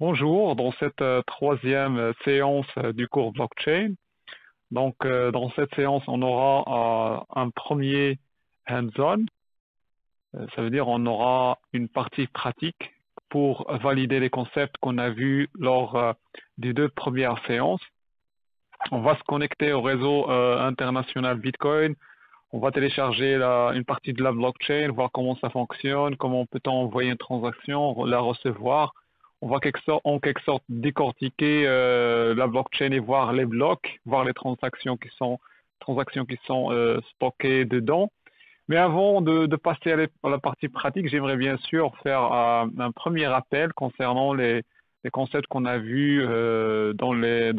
Bonjour, dans cette troisième séance du cours blockchain. Dans cette séance, on aura un premier hands-on. Ça veut dire on aura une partie pratique pour valider les concepts qu'on a vus lors des deux premières séances. On va se connecter au réseau international Bitcoin. On va télécharger une partie de la blockchain, voir comment ça fonctionne, comment peut-on envoyer une transaction, la recevoir. On va en quelque sorte décortiquer la blockchain et voir les blocs, voir les transactions qui sont stockées dedans. Mais avant de passer à la partie pratique, j'aimerais bien sûr faire un premier rappel concernant les concepts qu'on a vus dans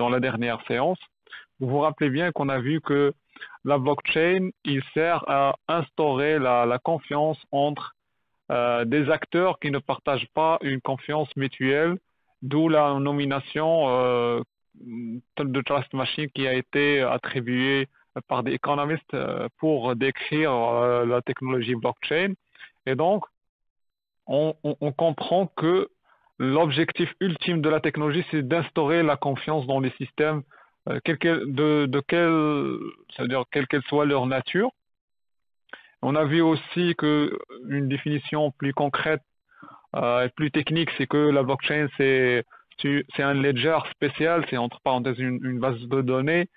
la dernière séance. Vous vous rappelez bien qu'on a vu que la blockchain, il sert à instaurer la confiance entre des acteurs qui ne partagent pas une confiance mutuelle, d'où la nomination de Trust Machine qui a été attribuée par des économistes pour décrire la technologie blockchain. Et donc, on comprend que l'objectif ultime de la technologie, c'est d'instaurer la confiance dans les systèmes, c'est-à-dire quelle qu'elle soit leur nature. On a vu aussi que une définition plus concrète et plus technique, c'est que la blockchain, c'est un ledger spécial, c'est entre parenthèses une base de données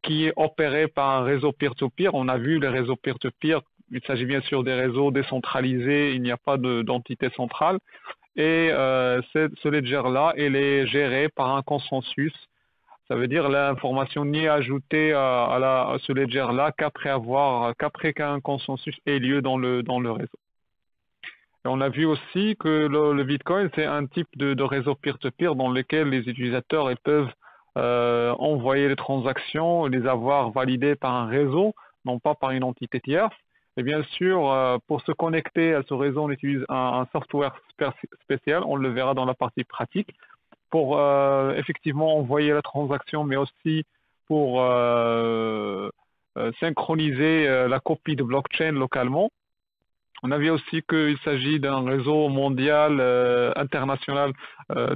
qui est opérée par un réseau peer-to-peer. On a vu les réseaux peer-to-peer, il s'agit bien sûr des réseaux décentralisés, il n'y a pas d'entité centrale. Et ce ledger-là, il est géré par un consensus. Ça veut dire l'information n'est ajoutée à ce ledger-là qu'après qu'un consensus ait lieu dans le réseau. Et on a vu aussi que le Bitcoin, c'est un type de réseau peer-to-peer dans lequel les utilisateurs ils peuvent envoyer les transactions, les avoir validées par un réseau, non pas par une entité tierce. Et bien sûr, pour se connecter à ce réseau, on utilise un software spécial, on le verra dans la partie pratique, pour effectivement envoyer la transaction, mais aussi pour synchroniser la copie de blockchain localement. On a vu aussi qu'il s'agit d'un réseau mondial, international,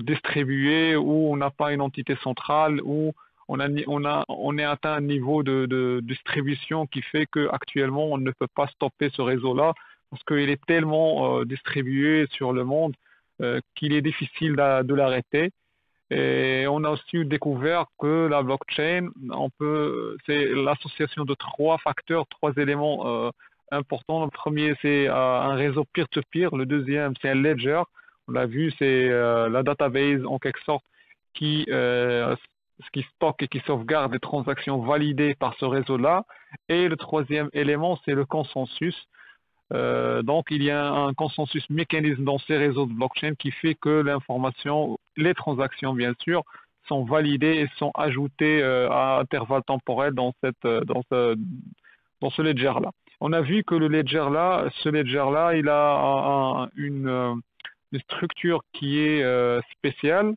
distribué, où on n'a pas une entité centrale, où on est atteint un niveau de distribution qui fait qu'actuellement, on ne peut pas stopper ce réseau-là, parce qu'il est tellement distribué sur le monde qu'il est difficile de l'arrêter. Et on a aussi découvert que la blockchain, c'est l'association de trois facteurs, trois éléments importants. Le premier, c'est un réseau peer-to-peer. Le deuxième, c'est un ledger. On l'a vu, c'est la database en quelque sorte qui, euh, qui stocke et qui sauvegarde les transactions validées par ce réseau-là. Et le troisième élément, c'est le consensus. Donc, il y a un consensus mécanisme dans ces réseaux de blockchain qui fait que l'information, les transactions, bien sûr, sont validées et sont ajoutées à intervalles temporels dans ce ledger-là. On a vu que ce ledger-là, il a une structure qui est spéciale.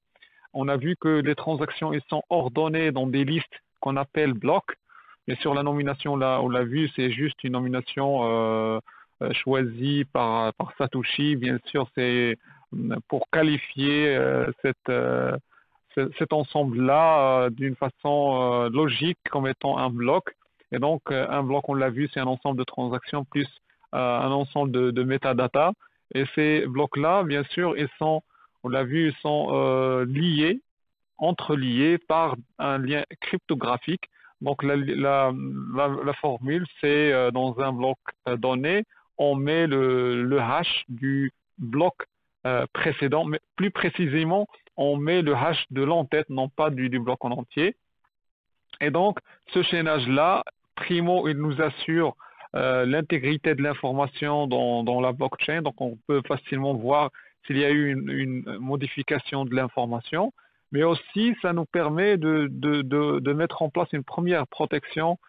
On a vu que les transactions, elles sont ordonnées dans des listes qu'on appelle blocs. Mais sur la nomination, là, on l'a vu, c'est juste une nomination choisie par Satoshi. Bien sûr, c'est pour qualifier cet ensemble-là d'une façon logique comme étant un bloc. Et donc, un bloc, on l'a vu, c'est un ensemble de transactions plus un ensemble de métadata. Et ces blocs-là, bien sûr, on l'a vu, ils sont entreliés par un lien cryptographique. Donc, la formule, c'est dans un bloc donné, on met le hash du bloc précédent, mais plus précisément, on met le hash de l'entête, non pas du bloc en entier. Et donc, ce chaînage-là, primo, il nous assure l'intégrité de l'information dans la blockchain. Donc, on peut facilement voir s'il y a eu une modification de l'information. Mais aussi, ça nous permet de mettre en place une première protection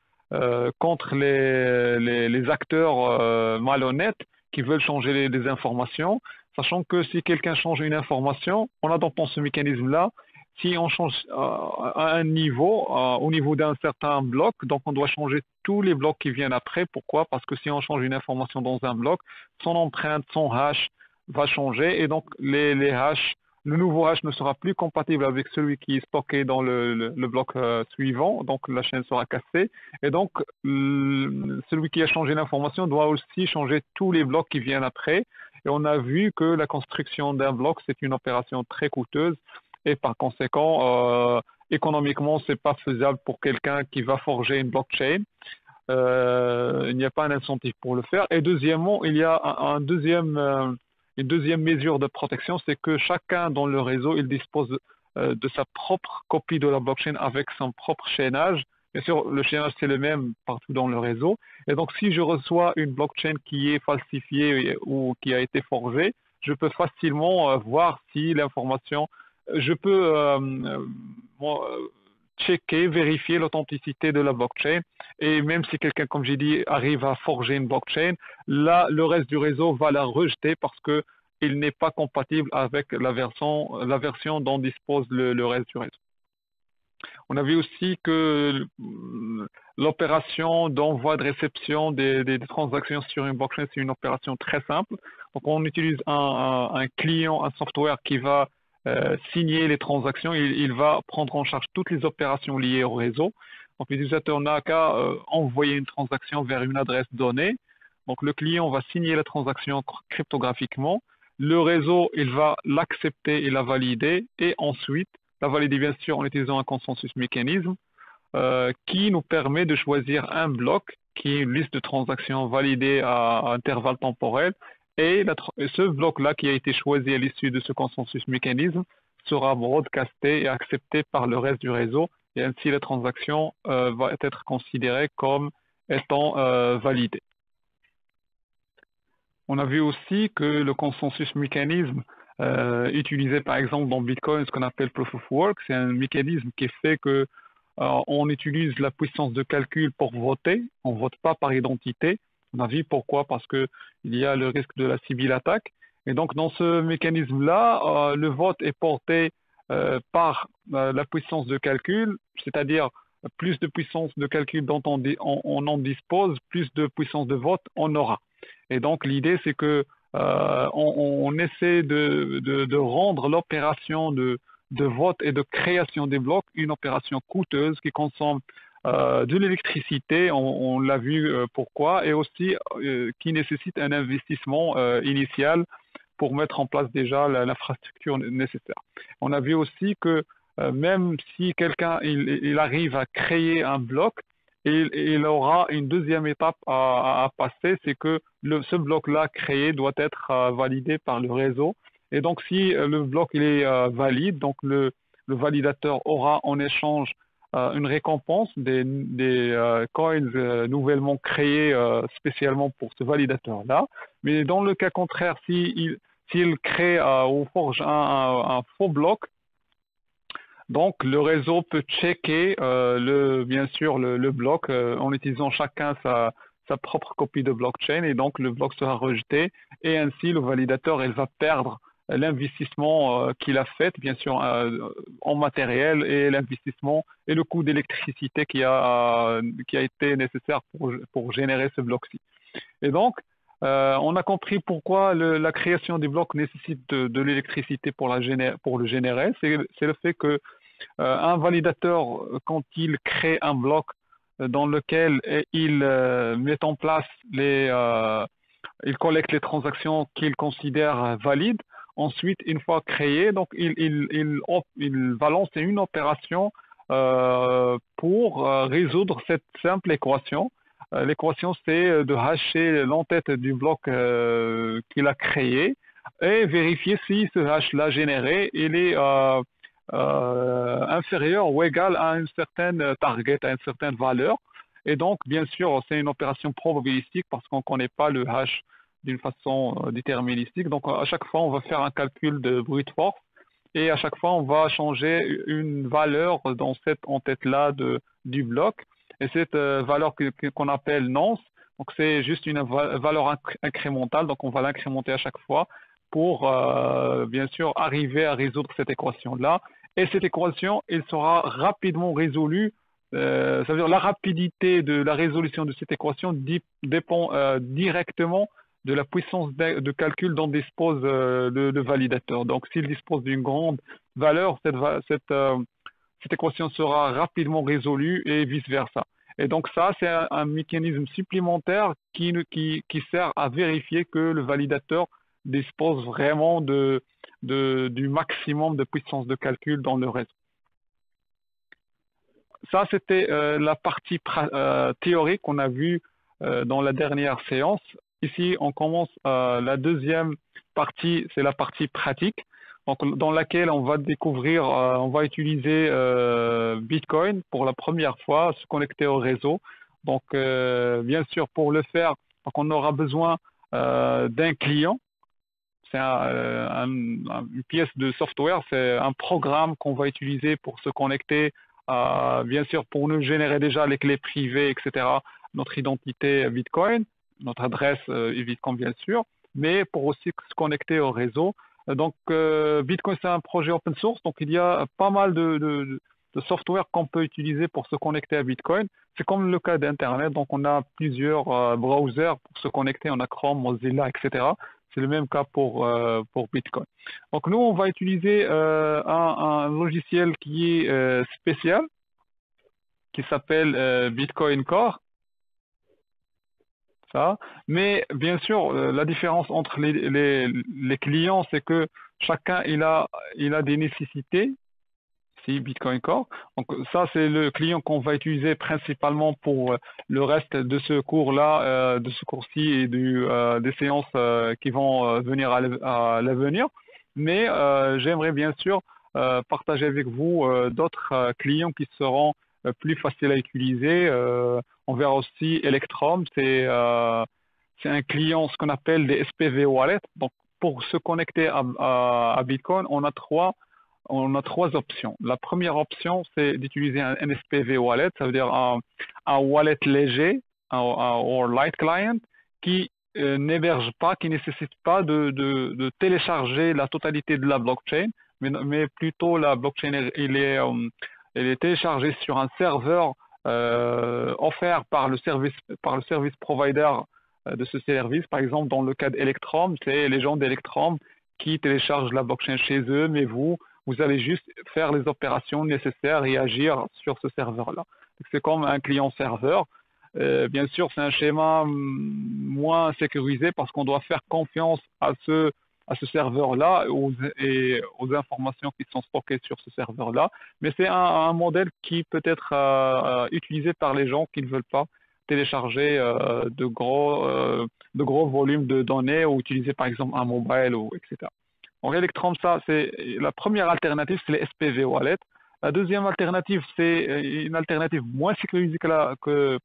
contre les acteurs malhonnêtes qui veulent changer les informations, sachant que si quelqu'un change une information, en adoptant ce mécanisme-là, si on change à un niveau, au niveau d'un certain bloc, donc on doit changer tous les blocs qui viennent après. Pourquoi? Parce que si on change une information dans un bloc, son empreinte, son hash va changer et donc les hashes le nouveau hash ne sera plus compatible avec celui qui est stocké dans le bloc suivant, donc la chaîne sera cassée. Et donc, celui qui a changé l'information doit aussi changer tous les blocs qui viennent après. Et on a vu que la construction d'un bloc, c'est une opération très coûteuse et par conséquent, économiquement, c'est pas faisable pour quelqu'un qui va forger une blockchain. Il n'y a pas un incentive pour le faire. Et deuxièmement, il y a une deuxième mesure de protection, c'est que chacun dans le réseau, il dispose de sa propre copie de la blockchain avec son propre chaînage. Bien sûr, le chaînage, c'est le même partout dans le réseau. Et donc, si je reçois une blockchain qui est falsifiée ou qui a été forgée, je peux facilement voir si l'information, je peux checker, vérifier l'authenticité de la blockchain. Et même si quelqu'un, comme j'ai dit, arrive à forger une blockchain, là, le reste du réseau va la rejeter parce que il n'est pas compatible avec la version dont dispose le reste du réseau. On a vu aussi que l'opération d'envoi de réception des transactions sur une blockchain, c'est une opération très simple. Donc, on utilise un client, un software qui va signer les transactions. Il va prendre en charge toutes les opérations liées au réseau. Donc, l'utilisateur n'a qu'à envoyer une transaction vers une adresse donnée. Donc, le client va signer la transaction cryptographiquement. Le réseau, il va l'accepter et la valider. Et ensuite, la valider bien sûr en utilisant un consensus mécanisme qui nous permet de choisir un bloc qui est une liste de transactions validées à intervalles temporels. Et ce bloc-là qui a été choisi à l'issue de ce consensus mécanisme sera broadcasté et accepté par le reste du réseau. Et ainsi, la transaction va être considérée comme étant validée. On a vu aussi que le consensus mécanisme utilisé par exemple dans Bitcoin, ce qu'on appelle Proof of Work, c'est un mécanisme qui fait que on utilise la puissance de calcul pour voter, on ne vote pas par identité. On a vu pourquoi? Parce que il y a le risque de la cyberattaque. Et donc dans ce mécanisme-là, le vote est porté par la puissance de calcul, c'est-à-dire plus de puissance de calcul dont on en dispose, plus de puissance de vote on aura. Et donc l'idée c'est que on essaie de rendre l'opération de vote et de création des blocs une opération coûteuse qui consomme de l'électricité, on l'a vu pourquoi, et aussi qui nécessite un investissement initial pour mettre en place déjà l'infrastructure nécessaire. On a vu aussi que même si quelqu'un il arrive à créer un bloc, il aura une deuxième étape à passer, c'est que ce bloc-là créé doit être validé par le réseau. Et donc, si le bloc il est valide, donc le validateur aura en échange une récompense des coins nouvellement créés spécialement pour ce validateur-là. Mais dans le cas contraire, s'il crée ou forge un faux bloc, donc le réseau peut checker bien sûr le bloc en utilisant chacun sa propre copie de blockchain et donc le bloc sera rejeté et ainsi le validateur il va perdre l'investissement qu'il a fait bien sûr en matériel et l'investissement et le coût d'électricité qui a été nécessaire pour générer ce bloc-ci. Et donc on a compris pourquoi la création des blocs nécessite de l'électricité pour le générer. C'est le fait que un validateur, quand il crée un bloc dans lequel il met en place il collecte les transactions qu'il considère valides. Ensuite, une fois créé, donc il va lancer une opération pour résoudre cette simple équation. L'équation, c'est de hasher l'entête du bloc qu'il a créé et vérifier si ce hash-là généré, il est inférieur ou égal à une certaine target, à une certaine valeur. Et donc, bien sûr, c'est une opération probabilistique parce qu'on ne connaît pas le hash d'une façon déterministique. Donc, à chaque fois, on va faire un calcul de brute force et à chaque fois, on va changer une valeur dans cette entête-là du bloc. Et cette valeur qu'on appelle nonce, donc c'est juste une valeur incrémentale, donc on va l'incrémenter à chaque fois pour bien sûr arriver à résoudre cette équation-là. Et cette équation, elle sera rapidement résolue. Ça veut dire la rapidité de la résolution de cette équation dépend directement de la puissance de calcul dont dispose le validateur. Donc, s'il dispose d'une grande valeur, cette équation sera rapidement résolue et vice-versa. Et donc ça, c'est un mécanisme supplémentaire qui sert à vérifier que le validateur dispose vraiment du maximum de puissance de calcul dans le réseau. Ça, c'était la partie théorique qu'on a vue dans la dernière séance. Ici, on commence la deuxième partie, c'est la partie pratique, donc, dans laquelle on va découvrir, on va utiliser Bitcoin pour la première fois, se connecter au réseau. Donc, bien sûr, pour le faire, donc, on aura besoin d'un client. C'est une pièce de software, c'est un programme qu'on va utiliser pour se connecter, bien sûr, pour nous générer déjà les clés privées, etc., notre identité Bitcoin, notre adresse Bitcoin, bien sûr, mais pour aussi se connecter au réseau. Donc, Bitcoin, c'est un projet open source, donc il y a pas mal de software qu'on peut utiliser pour se connecter à Bitcoin. C'est comme le cas d'Internet, donc on a plusieurs browsers pour se connecter, on a Chrome, Mozilla, etc. C'est le même cas pour Bitcoin. Donc, nous, on va utiliser un logiciel qui est spécial, qui s'appelle Bitcoin Core. Ça. Mais bien sûr, la différence entre les clients, c'est que chacun il a des nécessités. Si Bitcoin Core. Donc ça, c'est le client qu'on va utiliser principalement pour le reste de ce cours-là, de ce cours-ci et des séances qui vont venir à l'avenir. Mais j'aimerais bien sûr partager avec vous d'autres clients qui seront plus faciles à utiliser. On verra aussi Electrum, c'est un client, ce qu'on appelle des SPV Wallet. Donc pour se connecter à Bitcoin, on a trois options. La première option, c'est d'utiliser un NSPV wallet, ça veut dire un wallet léger, ou light client, qui n'héberge pas, qui ne nécessite pas de télécharger la totalité de la blockchain, mais plutôt la blockchain, elle est téléchargée sur un serveur offert par le service provider de ce service. Par exemple, dans le cas d'Electrum, c'est les gens d'Electrum qui téléchargent la blockchain chez eux, mais vous allez juste faire les opérations nécessaires et agir sur ce serveur-là. C'est comme un client-serveur. Bien sûr, c'est un schéma moins sécurisé parce qu'on doit faire confiance à ce serveur-là et aux informations qui sont stockées sur ce serveur-là. Mais c'est un modèle qui peut être utilisé par les gens qui ne veulent pas télécharger de gros volumes de données ou utiliser par exemple un mobile, etc. Donc, Electrum, ça, c'est la première alternative, c'est les SPV Wallet. La deuxième alternative, c'est une alternative moins sécurisée que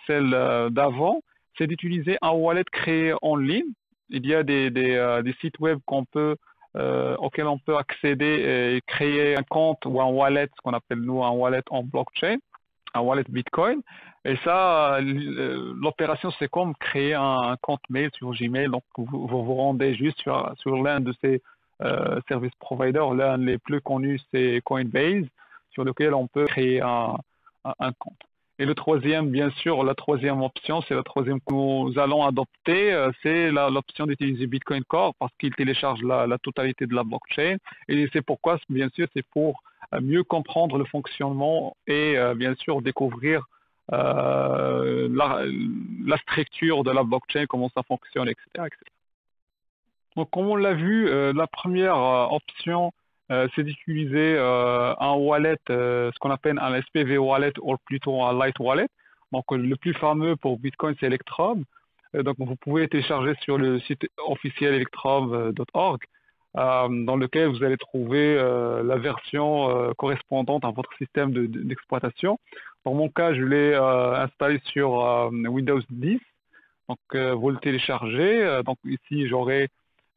celle d'avant. C'est d'utiliser un wallet créé en ligne. Il y a des sites web auxquels on peut accéder et créer un compte ou un wallet, ce qu'on appelle nous un wallet en blockchain, un wallet Bitcoin. Et ça, l'opération, c'est comme créer un compte mail sur Gmail. Donc, vous rendez juste sur l'un de ces service providers. L'un des plus connus, c'est Coinbase, sur lequel on peut créer un compte. Et le troisième, bien sûr, la troisième option, c'est la troisième que nous allons adopter, c'est l'option d'utiliser Bitcoin Core parce qu'il télécharge la totalité de la blockchain. Et c'est pourquoi, bien sûr, c'est pour mieux comprendre le fonctionnement et bien sûr découvrir la structure de la blockchain, comment ça fonctionne, etc., etc. Donc, comme on l'a vu, la première option, c'est d'utiliser un wallet, ce qu'on appelle un SPV wallet ou plutôt un light wallet. Donc, le plus fameux pour Bitcoin, c'est Electrum. Donc, vous pouvez télécharger sur le site officiel electrum.org, dans lequel vous allez trouver la version correspondante à votre système d'exploitation. Dans mon cas, je l'ai installé sur Windows 10. Donc, vous le téléchargez. Donc, ici,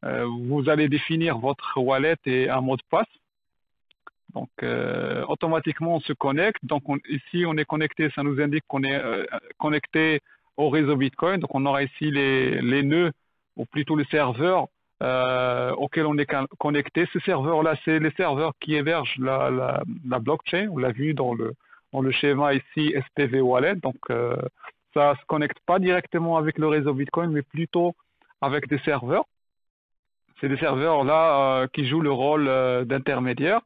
vous allez définir votre wallet et un mot de passe. Donc, automatiquement, on se connecte. Donc, ici, on est connecté. Ça nous indique qu'on est connecté au réseau Bitcoin. Donc, on aura ici les nœuds, ou plutôt les serveurs auxquels on est connecté. Ces serveurs-là, c'est les serveurs qui hébergent la blockchain. On l'a vu dans le schéma ici, SPV Wallet. Donc, ça se connecte pas directement avec le réseau Bitcoin, mais plutôt avec des serveurs. C'est des serveurs là qui jouent le rôle d'intermédiaire.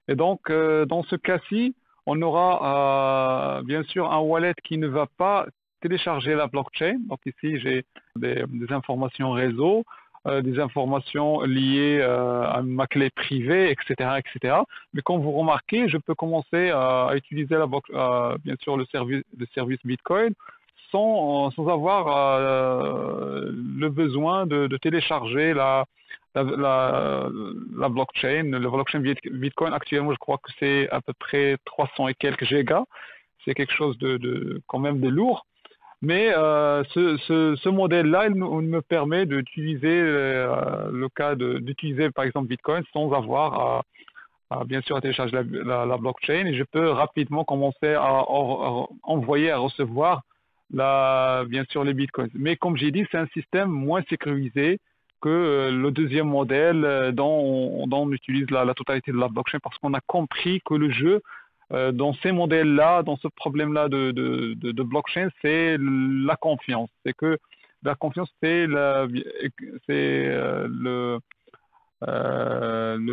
Et donc, dans ce cas-ci, on aura bien sûr un wallet qui ne va pas télécharger la blockchain. Donc ici, j'ai des informations réseau, des informations liées à ma clé privée, etc., etc. Mais comme vous remarquez, je peux commencer à utiliser bien sûr le service Bitcoin sans avoir le besoin de télécharger la blockchain. Le blockchain Bitcoin, actuellement, je crois que c'est à peu près 300 et quelques gigas. C'est quelque chose quand même de lourd. Mais ce modèle-là, il me permet d'utiliser le cas d'utiliser par exemple Bitcoin sans avoir bien sûr à télécharger la blockchain, et je peux rapidement commencer à envoyer, à recevoir bien sûr les Bitcoins. Mais comme j'ai dit, c'est un système moins sécurisé que le deuxième modèle dont on utilise la totalité de la blockchain, parce qu'on a compris que le jeu dans ces modèles-là, dans ce problème-là de blockchain, c'est la confiance. C'est que la confiance, c'est le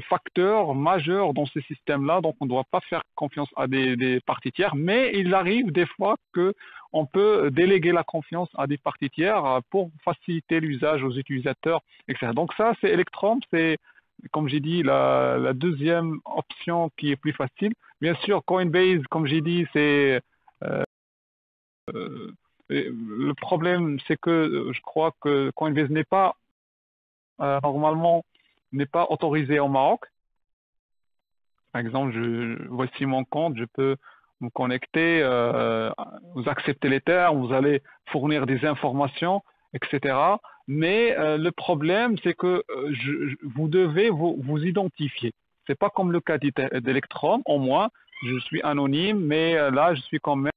facteur majeur dans ces systèmes-là. Donc, on ne doit pas faire confiance à des parties tiers, mais il arrive des fois que on peut déléguer la confiance à des parties tiers pour faciliter l'usage aux utilisateurs, etc. Donc ça, c'est Electrum, c'est, comme j'ai dit, la deuxième option qui est plus facile. Bien sûr, Coinbase, comme j'ai dit, c'est le problème, c'est que je crois que Coinbase n'est pas normalement n'est pas autorisé au Maroc. Par exemple, voici mon compte, je peux me connecter, vous acceptez les termes, vous allez fournir des informations, etc. Mais le problème, c'est que vous devez vous identifier. C'est pas comme le cas d'Electrum, au moins, je suis anonyme, mais là, je suis quand même.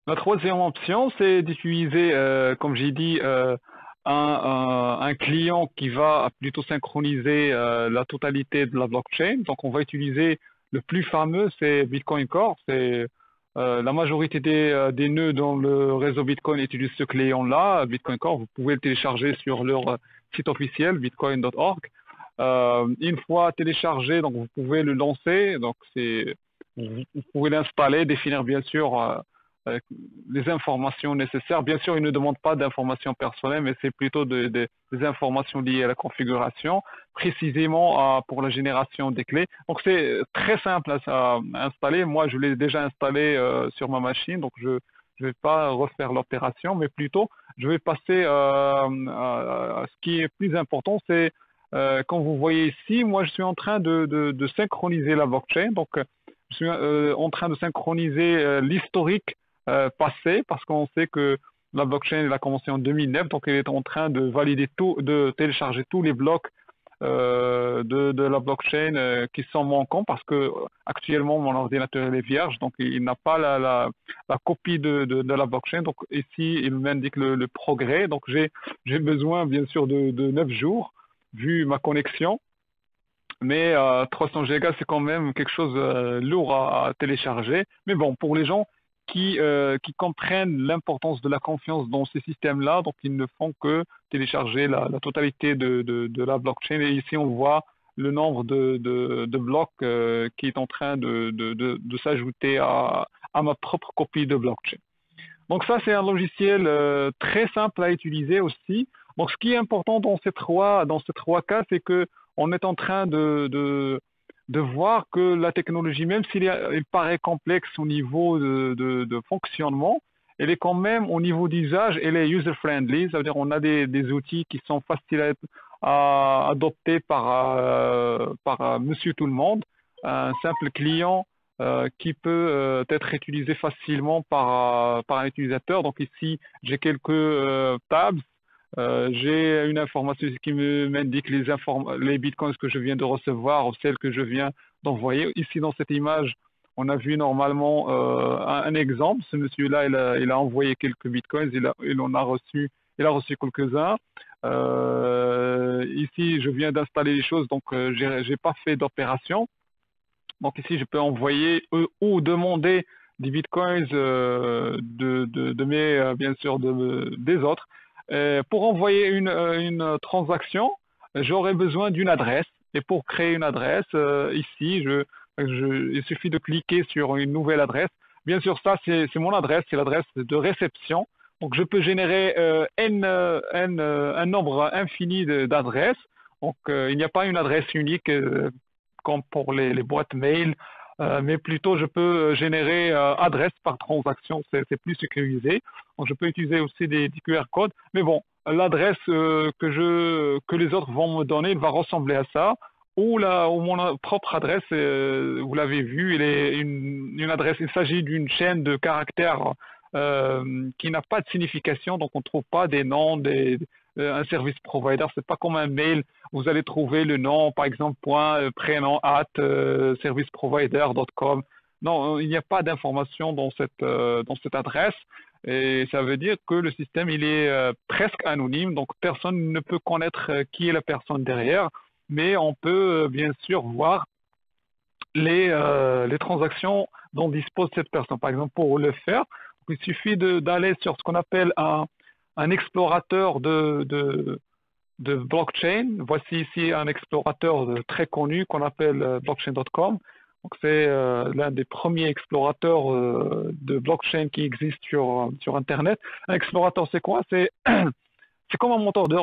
La troisième option, c'est d'utiliser, comme j'ai dit, un client qui va plutôt synchroniser la totalité de la blockchain. Donc, on va utiliser le plus fameux, c'est Bitcoin Core. C'est la majorité des nœuds dans le réseau Bitcoin utilisent ce client-là, Bitcoin Core. Vous pouvez le télécharger sur leur site officiel, bitcoin.org. Une fois téléchargé, donc vous pouvez le lancer. Donc, vous pouvez l'installer, définir bien sûr les informations nécessaires. Bien sûr, il ne demande pas d'informations personnelles, mais c'est plutôt des informations liées à la configuration, précisément pour la génération des clés. Donc, c'est très simple à installer. Moi, je l'ai déjà installé sur ma machine, donc je ne vais pas refaire l'opération, mais plutôt, je vais passer à ce qui est plus important, c'est quand vous voyez ici, moi, je suis en train de synchroniser la blockchain. Donc, je suis en train de synchroniser l'historique passé, parce qu'on sait que la blockchain elle a commencé en 2009, donc elle est en train de valider tout, de télécharger tous les blocs de la blockchain qui sont manquants, parce que actuellement mon ordinateur il est vierge, donc il n'a pas la copie de la blockchain. Donc ici il m'indique le progrès, donc j'ai besoin bien sûr de 9 jours vu ma connexion. Mais 300 gigas, c'est quand même quelque chose lourd à télécharger. Mais bon, pour les gens qui comprennent l'importance de la confiance dans ces systèmes-là, donc ils ne font que télécharger la totalité de la blockchain. Et ici, on voit le nombre de blocs qui est en train de s'ajouter à ma propre copie de blockchain. Donc ça, c'est un logiciel très simple à utiliser aussi. Donc ce qui est important dans ces trois cas, c'est que on est en train de voir que la technologie, même s'il il paraît complexe au niveau de fonctionnement, elle est quand même au niveau d'usage, elle est user-friendly. Ça veut dire on a des outils qui sont faciles à adopter par monsieur tout le monde. Un simple client qui peut être utilisé facilement par un utilisateur. Donc ici, j'ai quelques tabs. J'ai une information qui m'indique les bitcoins que je viens de recevoir ou celles que je viens d'envoyer. Ici, dans cette image, on a vu normalement un exemple. Ce monsieur-là, il a envoyé quelques bitcoins, il a reçu quelques-uns. Ici, je viens d'installer les choses, donc j'ai pas fait d'opération. Donc ici, je peux envoyer ou demander des bitcoins bien sûr, des autres. Pour envoyer une transaction, j'aurais besoin d'une adresse. Et pour créer une adresse, ici, il suffit de cliquer sur une nouvelle adresse. Bien sûr, ça, c'est mon adresse, c'est l'adresse de réception. Donc, je peux générer un nombre infini d'adresses. Donc, il n'y a pas une adresse unique comme pour les boîtes mail, mais plutôt je peux générer adresse par transaction, c'est plus sécurisé. Donc, je peux utiliser aussi des QR codes, mais bon, l'adresse que les autres vont me donner, elle va ressembler à ça. Ou mon propre adresse, vous l'avez vu, elle est une adresse, il s'agit d'une chaîne de caractères qui n'a pas de signification, donc on ne trouve pas des noms, un service provider, c'est pas comme un mail, vous allez trouver le nom, par exemple, prénom, serviceprovider.com. Non, il n'y a pas d'information dans cette adresse, et ça veut dire que le système, il est presque anonyme, donc personne ne peut connaître qui est la personne derrière, mais on peut bien sûr voir les transactions dont dispose cette personne. Par exemple, pour le faire, il suffit d'aller sur ce qu'on appelle un explorateur de blockchain. Voici ici un explorateur très connu qu'on appelle blockchain.com. Donc c'est l'un des premiers explorateurs de blockchain qui existe sur Internet. Un explorateur, c'est quoi? C'est comme un moteur de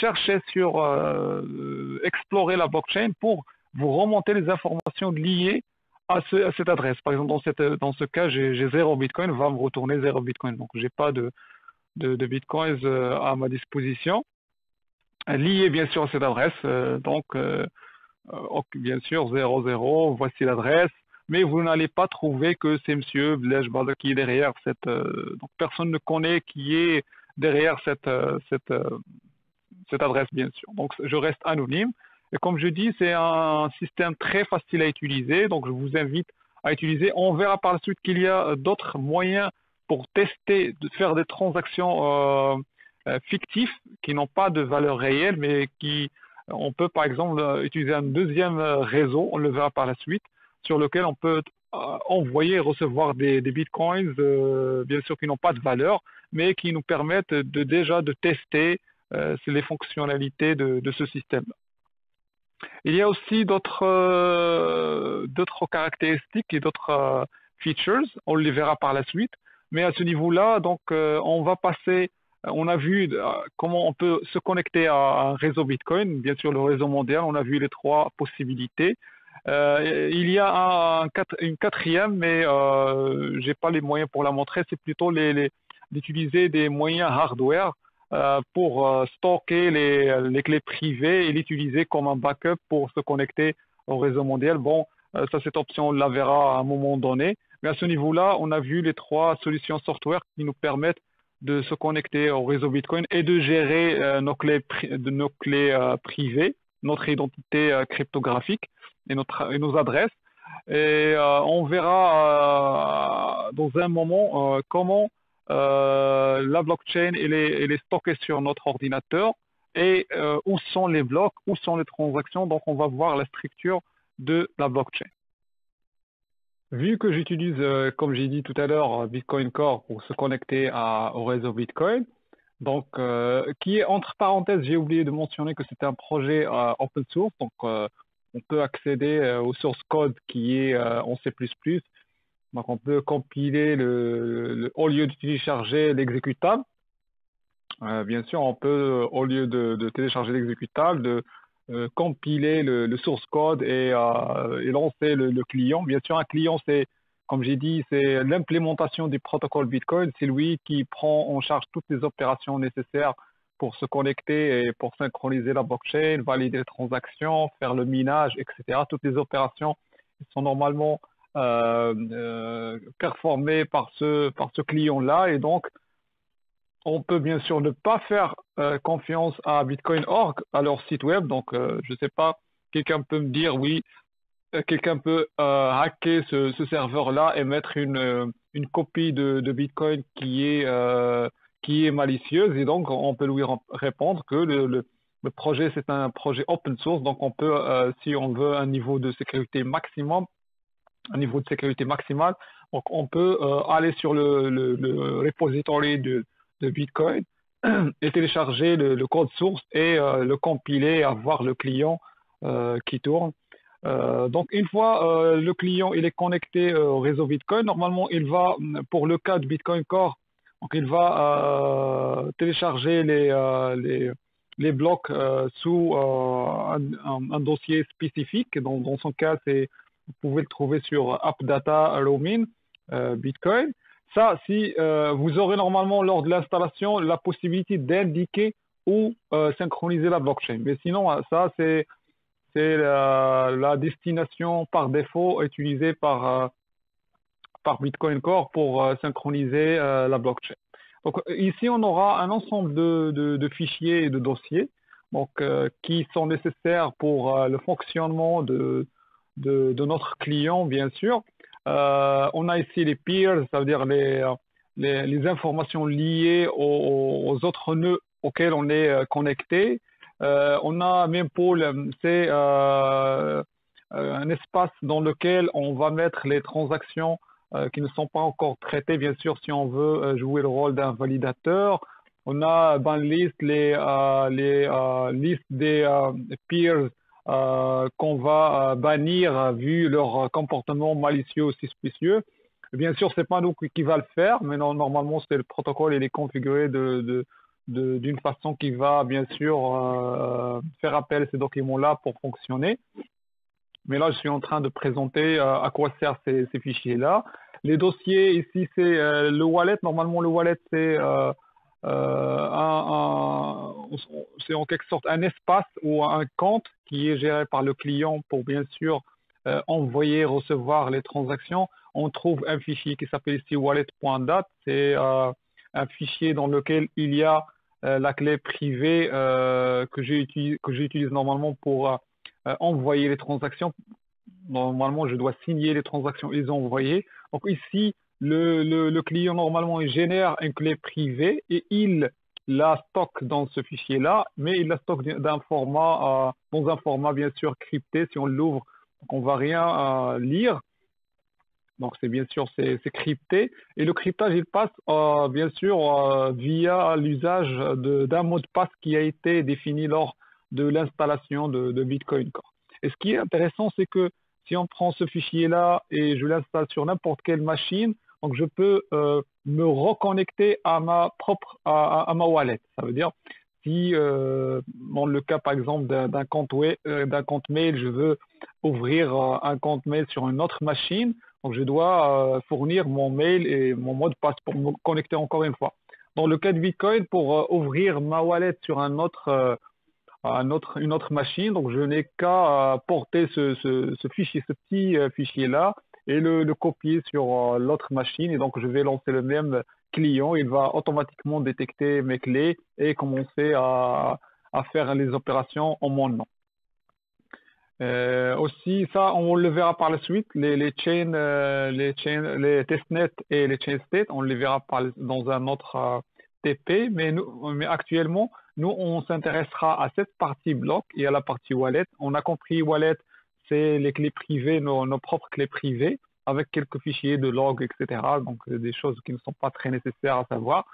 chercher explorer la blockchain pour vous remonter les informations liées à cette adresse. Par exemple, dans ce cas, j'ai 0 Bitcoin, va me retourner 0 Bitcoin. Donc, j'ai pas de Bitcoins à ma disposition, lié bien sûr à cette adresse. Bien sûr, 00, voici l'adresse. Mais vous n'allez pas trouver que c'est Monsieur Blaise Baza qui est derrière donc personne ne connaît qui est derrière cette adresse, bien sûr. Donc, je reste anonyme. Et comme je dis, c'est un système très facile à utiliser. Donc, je vous invite à utiliser. On verra par la suite qu'il y a d'autres moyens pour tester, de faire des transactions fictives qui n'ont pas de valeur réelle, mais on peut par exemple utiliser un deuxième réseau, on le verra par la suite, sur lequel on peut envoyer et recevoir des bitcoins, bien sûr qui n'ont pas de valeur, mais qui nous permettent déjà de tester les fonctionnalités de ce système. Il y a aussi d'autres caractéristiques et d'autres features, on les verra par la suite, mais à ce niveau-là, donc on va passer, on a vu comment on peut se connecter à un réseau Bitcoin, bien sûr le réseau mondial, on a vu les trois possibilités. Il y a une quatrième, mais j'ai pas les moyens pour la montrer, c'est plutôt d'utiliser des moyens hardware pour stocker les clés privées et l'utiliser comme un backup pour se connecter au réseau mondial. Bon, ça, cette option, on la verra à un moment donné. Mais à ce niveau-là, on a vu les trois solutions software qui nous permettent de se connecter au réseau Bitcoin et de gérer nos clés privées, notre identité cryptographique et nos adresses. Et on verra dans un moment comment la blockchain elle est stockée sur notre ordinateur et où sont les blocs, où sont les transactions. Donc, on va voir la structure de la blockchain. Vu que j'utilise, comme j'ai dit tout à l'heure, Bitcoin Core pour se connecter au réseau Bitcoin, donc qui est entre parenthèses, j'ai oublié de mentionner que c'est un projet open source, donc on peut accéder au source code qui est en C++. Donc on peut compiler au lieu de télécharger l'exécutable. Bien sûr, on peut, au lieu de télécharger l'exécutable, compiler le source code et lancer le client. Bien sûr, un client, comme j'ai dit, c'est l'implémentation du protocole Bitcoin. C'est lui qui prend en charge toutes les opérations nécessaires pour se connecter et pour synchroniser la blockchain, valider les transactions, faire le minage, etc. Toutes les opérations sont normalement performées par ce client-là. Et donc, on peut bien sûr ne pas faire confiance à Bitcoin.org, à leur site web. Donc, je ne sais pas, quelqu'un peut me dire, oui, quelqu'un peut hacker ce serveur-là et mettre une copie de Bitcoin qui est malicieuse. Et donc, on peut lui répondre que le projet, c'est un projet open source. Donc, on peut, si on veut un niveau de sécurité maximum, un niveau de sécurité maximal. Donc, on peut aller sur le repository de Bitcoin et télécharger le code source et le compiler, avoir le client qui tourne. Donc, une fois le client il est connecté au réseau Bitcoin, normalement, il va, pour le cas de Bitcoin Core, donc il va télécharger les blocs sous un dossier spécifique. Dans son cas, vous pouvez le trouver sur AppData Roaming Bitcoin. Ça, si vous aurez normalement lors de l'installation la possibilité d'indiquer où synchroniser la blockchain. Mais sinon, ça, c'est la destination par défaut utilisée par Bitcoin Core pour synchroniser la blockchain. Donc ici, on aura un ensemble de fichiers et de dossiers donc, qui sont nécessaires pour le fonctionnement de notre client, bien sûr. On a ici les peers, ça veut dire les informations liées aux autres nœuds auxquels on est connecté. On a Mempool, c'est un espace dans lequel on va mettre les transactions qui ne sont pas encore traitées, bien sûr, si on veut jouer le rôle d'un validateur. On a Banlist, les listes des peers qu'on va bannir vu leur comportement malicieux ou suspicieux. Bien sûr, c'est pas nous qui va le faire, mais non, normalement, c'est le protocole, il est configuré d'une façon qui va bien sûr faire appel à ces documents-là pour fonctionner. Mais là, je suis en train de présenter à quoi servent ces fichiers-là. Les dossiers, ici, c'est le wallet. Normalement, le wallet, c'est c'est en quelque sorte un espace ou un compte qui est géré par le client pour bien sûr envoyer, recevoir les transactions. On trouve un fichier qui s'appelle ici wallet.dat. C'est un fichier dans lequel il y a la clé privée que j'utilise normalement pour envoyer les transactions. Normalement, je dois signer les transactions et les envoyer. Donc ici, le client, normalement, il génère une clé privée et il la stocke dans ce fichier-là, mais il la stocke dans un format, bien sûr, crypté. Si on l'ouvre, on ne va rien lire. Donc, c'est bien sûr, c'est crypté. Et le cryptage, il passe, bien sûr, via l'usage d'un mot de passe qui a été défini lors de l'installation de Bitcoin Core. Et ce qui est intéressant, c'est que si on prend ce fichier-là et je l'installe sur n'importe quelle machine, donc je peux me reconnecter à ma wallet. Ça veut dire, si dans le cas, par exemple, d'un compte mail, je veux ouvrir un compte mail sur une autre machine, donc, je dois fournir mon mail et mon mot de passe pour me connecter encore une fois. Dans le cas de Bitcoin, pour ouvrir ma wallet sur une autre machine, donc je n'ai qu'à porter ce fichier, ce petit fichier-là et le copier sur l'autre machine. Et donc, je vais lancer le même client. Il va automatiquement détecter mes clés et commencer à faire les opérations en mon nom. Aussi, ça, on le verra par la suite, les testnets et les chain state, on les verra dans un autre TP, mais actuellement, nous, on s'intéressera à cette partie bloc et à la partie wallet. On a compris, wallet, c'est les clés privées, nos propres clés privées, avec quelques fichiers de log, etc. Donc, des choses qui ne sont pas très nécessaires à savoir.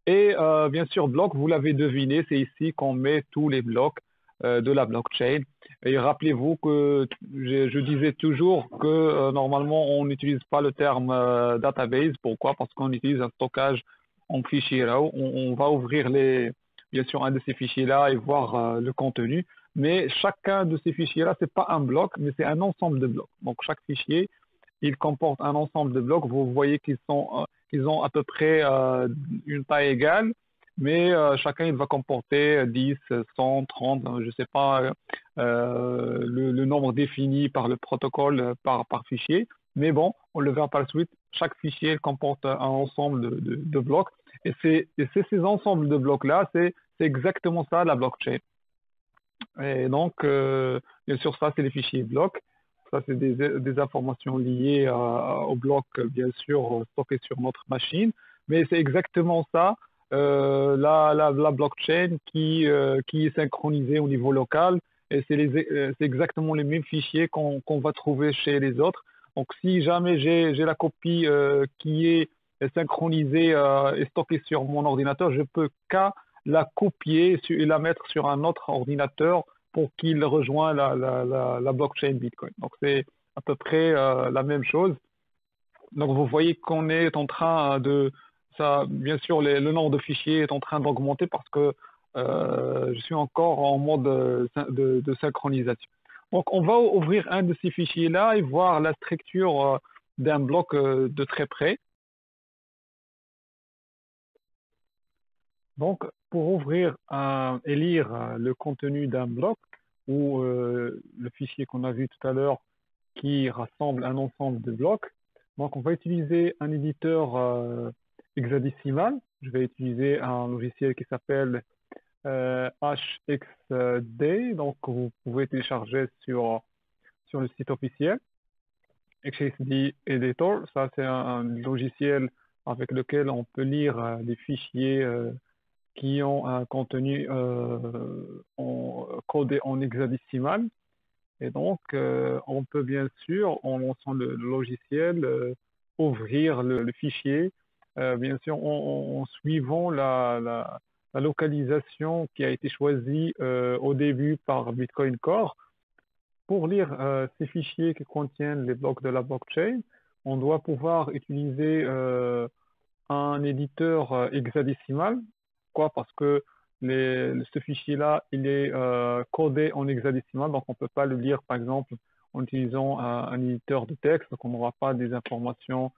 Et bien sûr, bloc, vous l'avez deviné, c'est ici qu'on met tous les blocs de la blockchain. Et rappelez-vous que je disais toujours que normalement, on n'utilise pas le terme database. Pourquoi? Parce qu'on utilise un stockage en fichier RAW. On va ouvrir bien sûr un de ces fichiers-là et voir le contenu. Mais chacun de ces fichiers-là, c'est pas un bloc, mais c'est un ensemble de blocs. Donc, chaque fichier, il comporte un ensemble de blocs. Vous voyez qu'ils ont à peu près une taille égale, mais chacun il va comporter 10, 100, 30, je ne sais pas le nombre défini par le protocole par fichier. Mais bon, on le verra par la suite. Chaque fichier comporte un ensemble de blocs. Et c'est ces ensembles de blocs-là, c'est exactement ça la blockchain. Et donc, bien sûr, ça, c'est les fichiers blocs. Ça, c'est des informations liées au bloc, bien sûr, stockées sur notre machine. Mais c'est exactement ça, la blockchain qui est synchronisée au niveau local. Et c'est exactement les mêmes fichiers qu'on va trouver chez les autres. Donc, si jamais j'ai la copie qui est synchronisée et stockée sur mon ordinateur, je peux qu'à la copier et la mettre sur un autre ordinateur pour qu'il rejoigne la blockchain Bitcoin. Donc, c'est à peu près la même chose. Donc, vous voyez qu'on est en train de, ça, bien sûr, le nombre de fichiers est en train d'augmenter parce que je suis encore en mode de synchronisation. Donc, on va ouvrir un de ces fichiers-là et voir la structure d'un bloc de très près. Donc, pour ouvrir et lire le contenu d'un bloc ou le fichier qu'on a vu tout à l'heure qui rassemble un ensemble de blocs, donc on va utiliser un éditeur hexadécimal. Je vais utiliser un logiciel qui s'appelle HXD, donc vous pouvez télécharger sur le site officiel. HXD Editor, ça c'est un logiciel avec lequel on peut lire des fichiers qui ont un contenu codé en hexadécimal. Et donc, on peut bien sûr, en lançant le logiciel, ouvrir le fichier, bien sûr, en suivant la localisation qui a été choisie au début par Bitcoin Core. Pour lire ces fichiers qui contiennent les blocs de la blockchain, on doit pouvoir utiliser un éditeur hexadécimal. Pourquoi? Parce que ce fichier-là, il est codé en hexadécimal, donc on ne peut pas le lire, par exemple, en utilisant un éditeur de texte, donc on n'aura pas des informations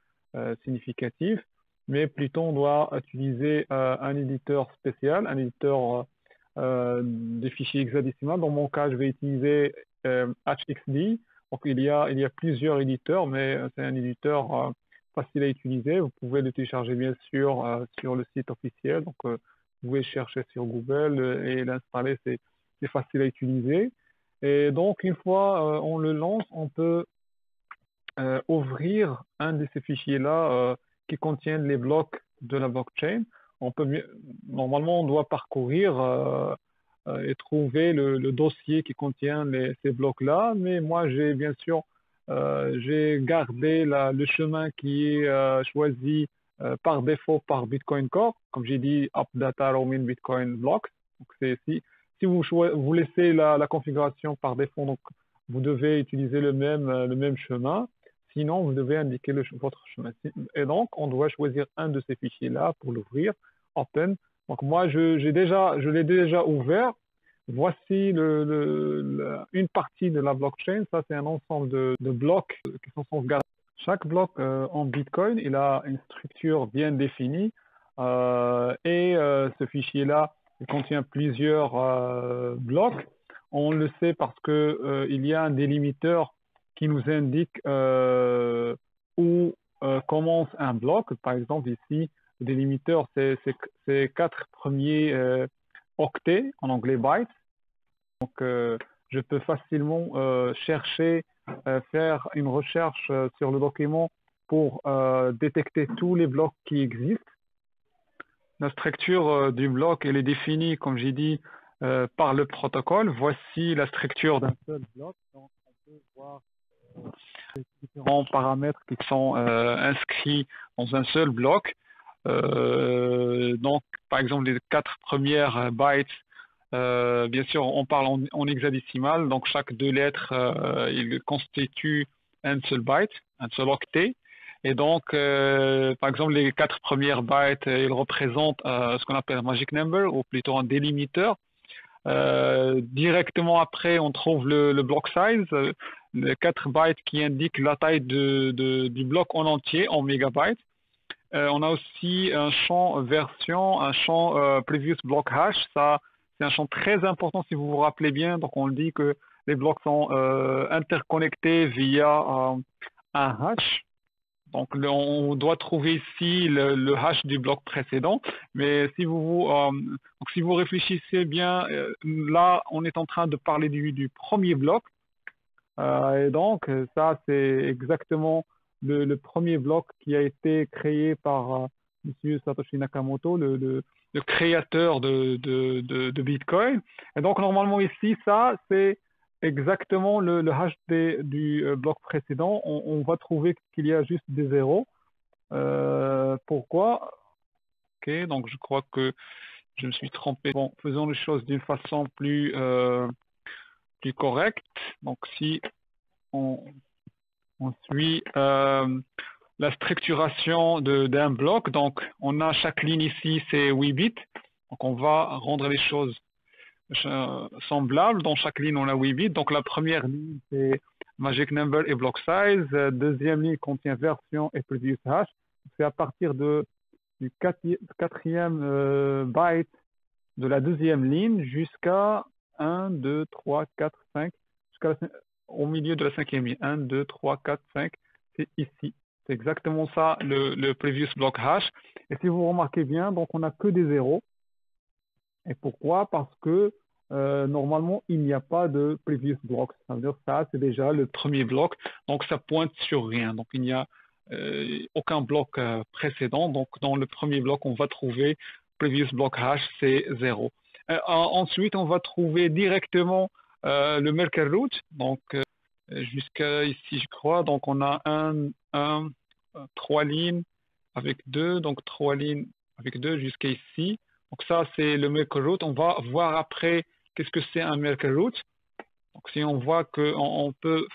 significatives, mais plutôt on doit utiliser un éditeur spécial, un éditeur de fichiers hexadécimal. Dans mon cas, je vais utiliser HXD. Donc il y a plusieurs éditeurs, mais c'est un éditeur facile à utiliser. Vous pouvez le télécharger bien sûr sur le site officiel. Donc, vous pouvez chercher sur Google et l'installer, c'est facile à utiliser. Et donc, une fois on le lance, on peut ouvrir un de ces fichiers-là qui contiennent les blocs de la blockchain. Normalement, on doit parcourir et trouver le dossier qui contient ces blocs-là, mais moi, j'ai bien sûr j'ai gardé le chemin qui est choisi par défaut par Bitcoin Core, comme j'ai dit, AppData Roaming Bitcoin Blocks. Donc, si vous laissez la configuration par défaut, donc vous devez utiliser le même chemin. Sinon, vous devez indiquer votre chemin. Et donc, on doit choisir un de ces fichiers-là pour l'ouvrir, Open. Donc, moi, je l'ai déjà ouvert. Voici une partie de la blockchain. Ça, c'est un ensemble de blocs qui sont sauvegardés. Chaque bloc en Bitcoin, il a une structure bien définie. Ce fichier-là, il contient plusieurs blocs. On le sait parce que il y a un délimiteur qui nous indique où commence un bloc. Par exemple, ici, le délimiteur, c'est 4 premiers octets, en anglais bytes. Donc, je peux facilement faire une recherche sur le document pour détecter tous les blocs qui existent. La structure du bloc, elle est définie, comme j'ai dit, par le protocole. Voici la structure d'un seul bloc. Donc, on peut voir les différents paramètres qui sont inscrits dans un seul bloc. Donc, par exemple, les 4 premières bytes, bien sûr, on parle en hexadécimal. Donc, chaque 2 lettres, il constitue un seul byte, un seul octet. Et donc, par exemple, les 4 premières bytes, ils représentent ce qu'on appelle un magic number, ou plutôt un délimiteur. Directement après, on trouve le block size, les 4 bytes qui indiquent la taille du bloc en entier, en mégabytes. On a aussi un champ version, un champ previous block hash. Ça, c'est un champ très important si vous vous rappelez bien. Donc, on dit que les blocs sont interconnectés via un hash. Donc, on doit trouver ici le hash du bloc précédent. Mais si si vous réfléchissez bien, là, on est en train de parler du premier bloc. Et donc, ça, c'est exactement le premier bloc qui a été créé par M. Satoshi Nakamoto, le créateur de Bitcoin. Et donc, normalement, ici, ça, c'est exactement le hash du bloc précédent, on va trouver qu'il y a juste des zéros. Pourquoi? Ok, donc je crois que je me suis trompé. Bon, faisons les choses d'une façon plus correcte. Donc si on, on suit la structuration d'un bloc, donc on a chaque ligne ici, c'est 8 bits. Donc on va rendre les choses semblables. Dans chaque ligne, on a 8 bits. Donc la première ligne, c'est magic number et block size. Deuxième ligne contient version et previous hash. C'est à partir du quatrième byte de la deuxième ligne jusqu'à 1, 2, 3, 4, 5, au milieu de la cinquième ligne. 1, 2, 3, 4, 5, c'est ici. C'est exactement ça le previous block hash. Et si vous remarquez bien, donc on n'a que des zéros. Et pourquoi? Parce que normalement, il n'y a pas de previous block. Ça veut dire que ça, c'est déjà le premier bloc. Donc, ça pointe sur rien. Donc, il n'y a aucun bloc précédent. Donc, dans le premier bloc, on va trouver previous block hash, c'est 0. Ensuite, on va trouver directement le Merkle root. Donc, jusqu'à ici, je crois. Donc, on a 3 lignes avec 2. Donc, 3 lignes avec 2 jusqu'à ici. Donc ça, c'est le Merkle root. On va voir après qu'est-ce que c'est un Merkle root. Donc si on voit qu'on peut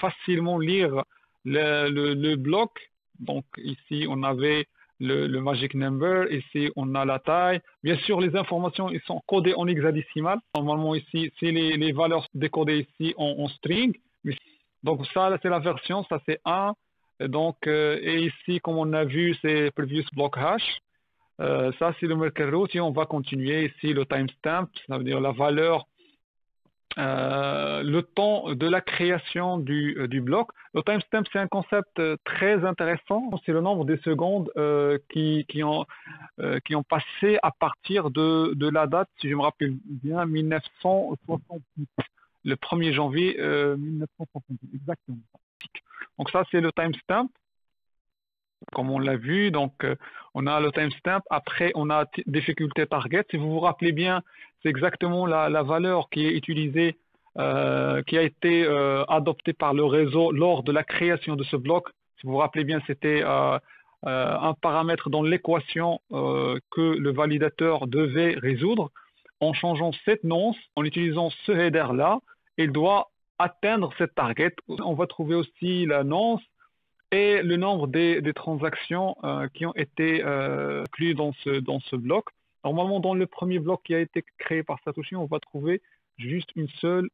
facilement lire le bloc, donc ici on avait le magic number, ici on a la taille. Bien sûr, les informations ils sont codées en hexadécimal. Normalement ici, c'est les valeurs décodées ici en string. Donc ça, c'est la version, ça c'est 1. Donc, et ici, comme on a vu, c'est previous block hash. Ça, c'est le Merkle root. Et on va continuer ici le timestamp, ça veut dire la valeur, le temps de la création du bloc. Le timestamp, c'est un concept très intéressant. C'est le nombre de secondes qui ont passé à partir de la date, si je me rappelle bien, 1968. Le 1er janvier 1968, exactement. Donc ça, c'est le timestamp. Comme on l'a vu, donc on a le timestamp, après on a difficulté target. Si vous vous rappelez bien, c'est exactement la valeur qui est utilisée, qui a été adoptée par le réseau lors de la création de ce bloc. Si vous vous rappelez bien, c'était un paramètre dans l'équation que le validateur devait résoudre. En changeant cette nonce, en utilisant ce header-là, il doit atteindre cette target. On va trouver aussi la nonce et le nombre des transactions qui ont été inclus dans ce bloc. Normalement, dans le premier bloc qui a été créé par Satoshi, on va trouver juste une seule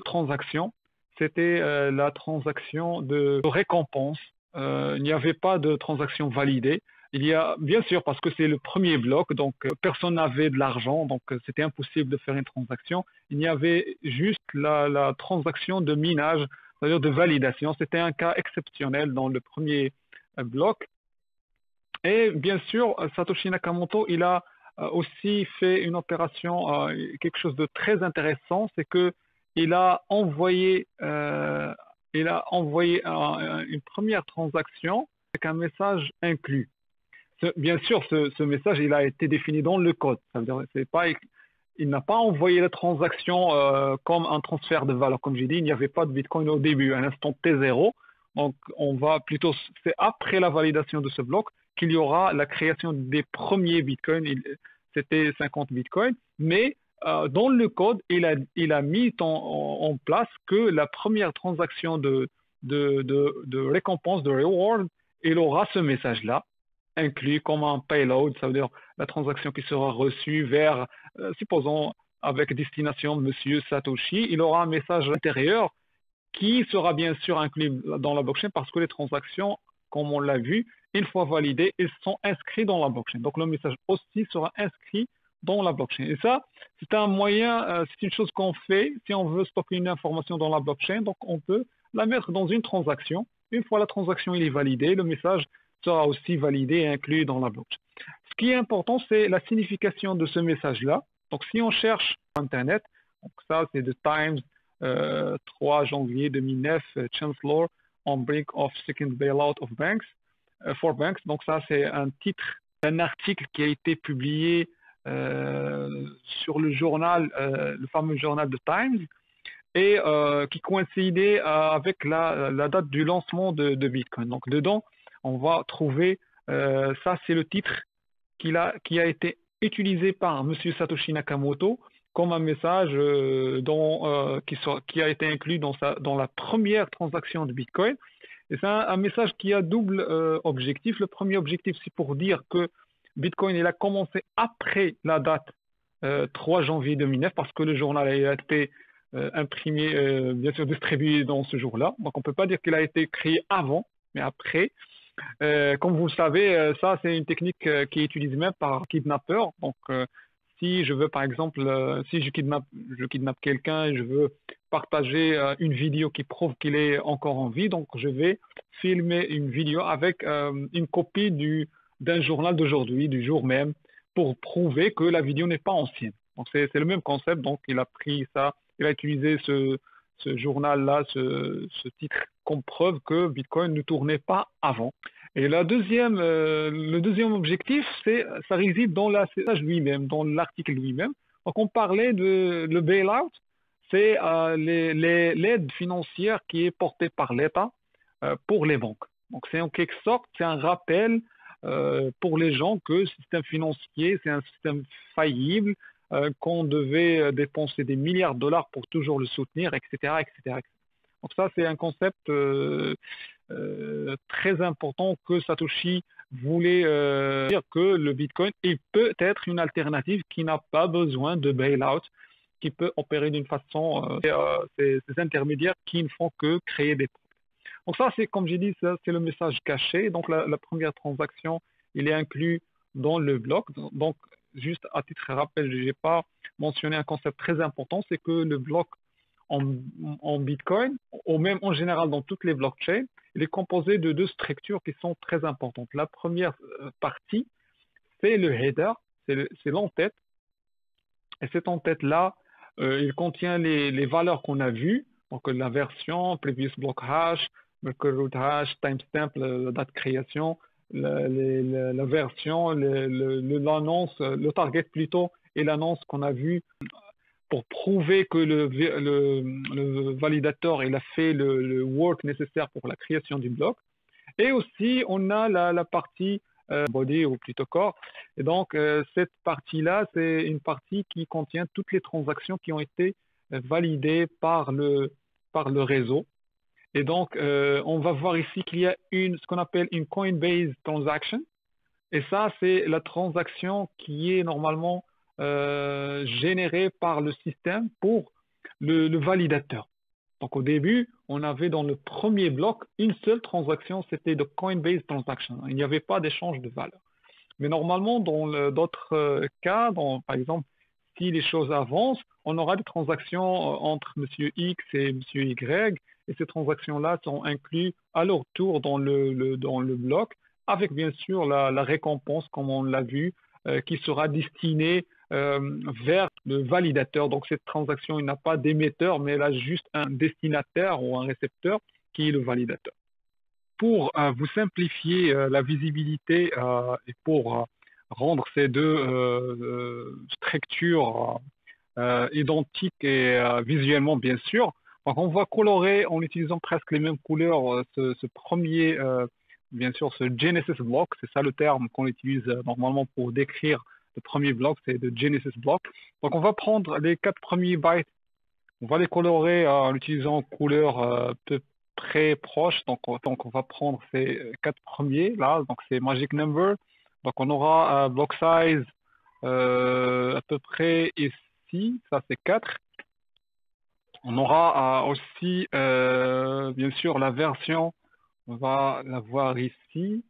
transaction. C'était la transaction de récompense. Il n'y avait pas de transaction validée. Il y a, bien sûr, parce que c'est le premier bloc, donc personne n'avait de l'argent, donc c'était impossible de faire une transaction. Il y avait juste la transaction de minage, c'est-à-dire de validation. C'était un cas exceptionnel dans le premier bloc. Et bien sûr, Satoshi Nakamoto, il a aussi fait une opération, quelque chose de très intéressant, c'est que il a envoyé, une première transaction avec un message inclus. Bien sûr, ce message, il a été défini dans le code. Ça veut dire, c'est pas, il n'a pas envoyé la transaction comme un transfert de valeur. Comme j'ai dit, il n'y avait pas de Bitcoin au début, à l'instant T0. Donc, c'est après la validation de ce bloc qu'il y aura la création des premiers Bitcoins. C'était 50 Bitcoins. Mais dans le code, il a mis en place que la première transaction de récompense, de reward, il aura ce message-là inclus comme un payload, ça veut dire la transaction qui sera reçue vers, supposons, avec destination Monsieur Satoshi, il aura un message intérieur qui sera bien sûr inclus dans la blockchain parce que les transactions, comme on l'a vu, une fois validées, elles sont inscrites dans la blockchain. Donc le message aussi sera inscrit dans la blockchain. Et ça, c'est un moyen, c'est une chose qu'on fait si on veut stocker une information dans la blockchain. Donc on peut la mettre dans une transaction. Une fois la transaction est validée, le message sera aussi validé et inclus dans la blockchain. Ce qui est important, c'est la signification de ce message-là. Donc, si on cherche sur Internet, donc ça, c'est The Times, 3 janvier 2009, Chancellor on brink of second bailout of banks, for banks. Donc, ça, c'est un titre d'un article qui a été publié sur le journal, le fameux journal The Times. et qui coïncidait avec la date du lancement de Bitcoin. Donc dedans, on va trouver, ça c'est le titre qui a été utilisé par Monsieur Satoshi Nakamoto comme un message qui a été inclus dans la première transaction de Bitcoin. Et c'est un message qui a double objectif. Le premier objectif, c'est pour dire que Bitcoin il a commencé après la date 3 janvier 2009 parce que le journal a été imprimé, bien sûr distribué dans ce jour-là. Donc on ne peut pas dire qu'il a été créé avant, mais après. Comme vous le savez, ça c'est une technique qui est utilisée même par kidnappeurs. Donc si je veux par exemple, si je kidnappe quelqu'un et je veux partager une vidéo qui prouve qu'il est encore en vie, donc je vais filmer une vidéo avec une copie d'un journal d'aujourd'hui, du jour même, pour prouver que la vidéo n'est pas ancienne. Donc c'est le même concept. Donc il a pris ça, il a utilisé ce journal-là, ce titre comme preuve que Bitcoin ne tournait pas avant. Et le deuxième objectif, ça réside dans la message lui-même, dans l'article lui-même. Donc on parlait de le bailout, c'est l'aide financière qui est portée par l'État pour les banques. Donc c'est en quelque sorte, c'est un rappel pour les gens que le système financier, c'est un système faillible, qu'on devait dépenser des milliards de dollars pour toujours le soutenir, etc., etc., etc. Donc ça, c'est un concept très important que Satoshi voulait dire que le Bitcoin il peut être une alternative qui n'a pas besoin de bailout, qui peut opérer d'une façon, ces intermédiaires qui ne font que créer des problèmes. Donc ça, c'est comme j'ai dit, ça, c'est le message caché. Donc la première transaction, il est inclus dans le bloc. Donc juste à titre de rappel, je n'ai pas mentionné un concept très important, c'est que le bloc en, en Bitcoin, ou même en général dans toutes les blockchains, il est composé de deux structures qui sont très importantes. La première partie, c'est le header, c'est l'entête. Et cette entête-là, il contient les valeurs qu'on a vues, donc la version, previous block hash, Merkle root hash, timestamp, la date de création, la version, l'annonce, le target plutôt, et l'annonce qu'on a vue pour prouver que le validateur il a fait le work nécessaire pour la création du bloc. Et aussi, on a la partie body ou plutôt corps. Et donc, cette partie-là, c'est une partie qui contient toutes les transactions qui ont été validées par le réseau. Et donc, on va voir ici qu'il y a ce qu'on appelle une Coinbase transaction. Et ça, c'est la transaction qui est normalement générée par le système pour le validateur. Donc au début, on avait dans le premier bloc une seule transaction, c'était de Coinbase Transaction. Il n'y avait pas d'échange de valeur. Mais normalement, dans d'autres cas, par exemple, si les choses avancent, on aura des transactions entre Monsieur X et Monsieur Y, et ces transactions-là sont incluses à leur tour dans le bloc, avec bien sûr la récompense, comme on l'a vu, qui sera destinée vers le validateur. Donc cette transaction, il n'a pas d'émetteur, mais elle a juste un destinataire ou un récepteur qui est le validateur. Pour vous simplifier la visibilité et pour rendre ces deux structures identiques et visuellement bien sûr, donc on va colorer en utilisant presque les mêmes couleurs ce premier, bien sûr, ce Genesis block, c'est ça le terme qu'on utilise normalement pour décrire le premier bloc, c'est le Genesis block. Donc on va prendre les 4 premiers bytes, on va les colorer en utilisant couleurs très proches. Donc on va prendre ces 4 premiers là, donc c'est Magic Number. Donc on aura un block size à peu près ici, ça c'est 4. On aura aussi bien sûr la version, on va la voir ici.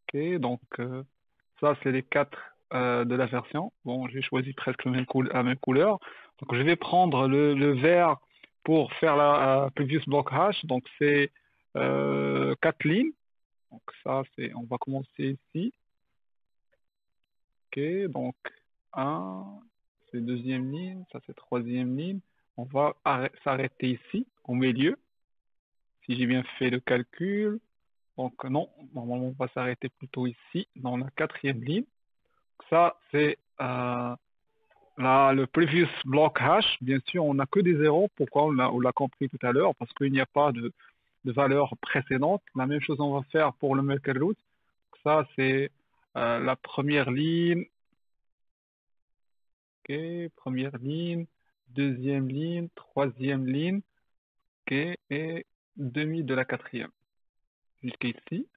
Ok, donc ça c'est les 4 de la version. Bon, j'ai choisi presque la même couleur. Donc je vais prendre le vert pour faire la previous block hash. Donc c'est 4 lignes. Donc ça c'est, on va commencer ici. Ok, donc 1, c'est deuxième ligne, ça c'est troisième ligne. On va s'arrêter ici, au milieu, si j'ai bien fait le calcul. Donc non, normalement on va s'arrêter plutôt ici, dans la quatrième ligne. Ça c'est Là, le previous block hash, bien sûr, on n'a que des zéros. Pourquoi on l'a compris tout à l'heure? Parce qu'il n'y a pas de valeur précédente. La même chose on va faire pour le maker root. Ça, c'est la première ligne. Ok, première ligne, deuxième ligne, troisième ligne. Ok, et demi de la quatrième. Jusqu'ici.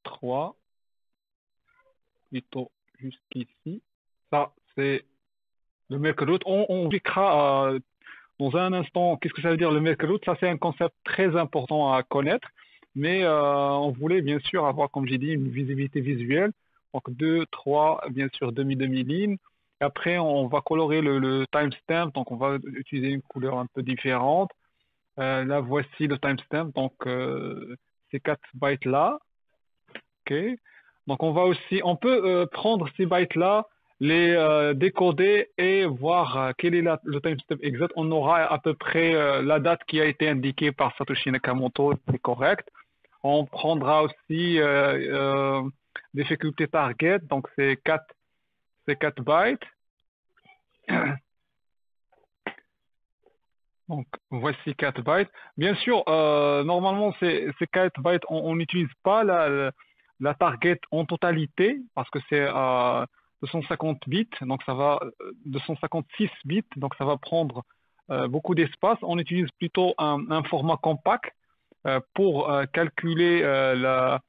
3, plutôt jusqu'ici. Ça, c'est le maker root. On expliquera dans un instant, qu'est-ce que ça veut dire le make route? Ça, c'est un concept très important à connaître, mais on voulait bien sûr avoir, comme j'ai dit, une visibilité visuelle. Donc, deux, trois, bien sûr, demi-demi-ligne. Après, on va colorer le timestamp, donc on va utiliser une couleur un peu différente. Là, voici le timestamp, donc ces 4 bytes-là. OK. Donc, on peut prendre ces bytes-là, les décoder et voir quel est le timestamp exact. On aura à peu près la date qui a été indiquée par Satoshi Nakamoto, c'est correct. On prendra aussi difficulté target, donc c'est 4 bytes. Donc, voici 4 bytes. Bien sûr, normalement, ces 4 bytes, on n'utilise pas la target en totalité parce que c'est 250 bits, donc ça va 256 bits, donc ça va prendre beaucoup d'espace. On utilise plutôt un format compact pour calculer la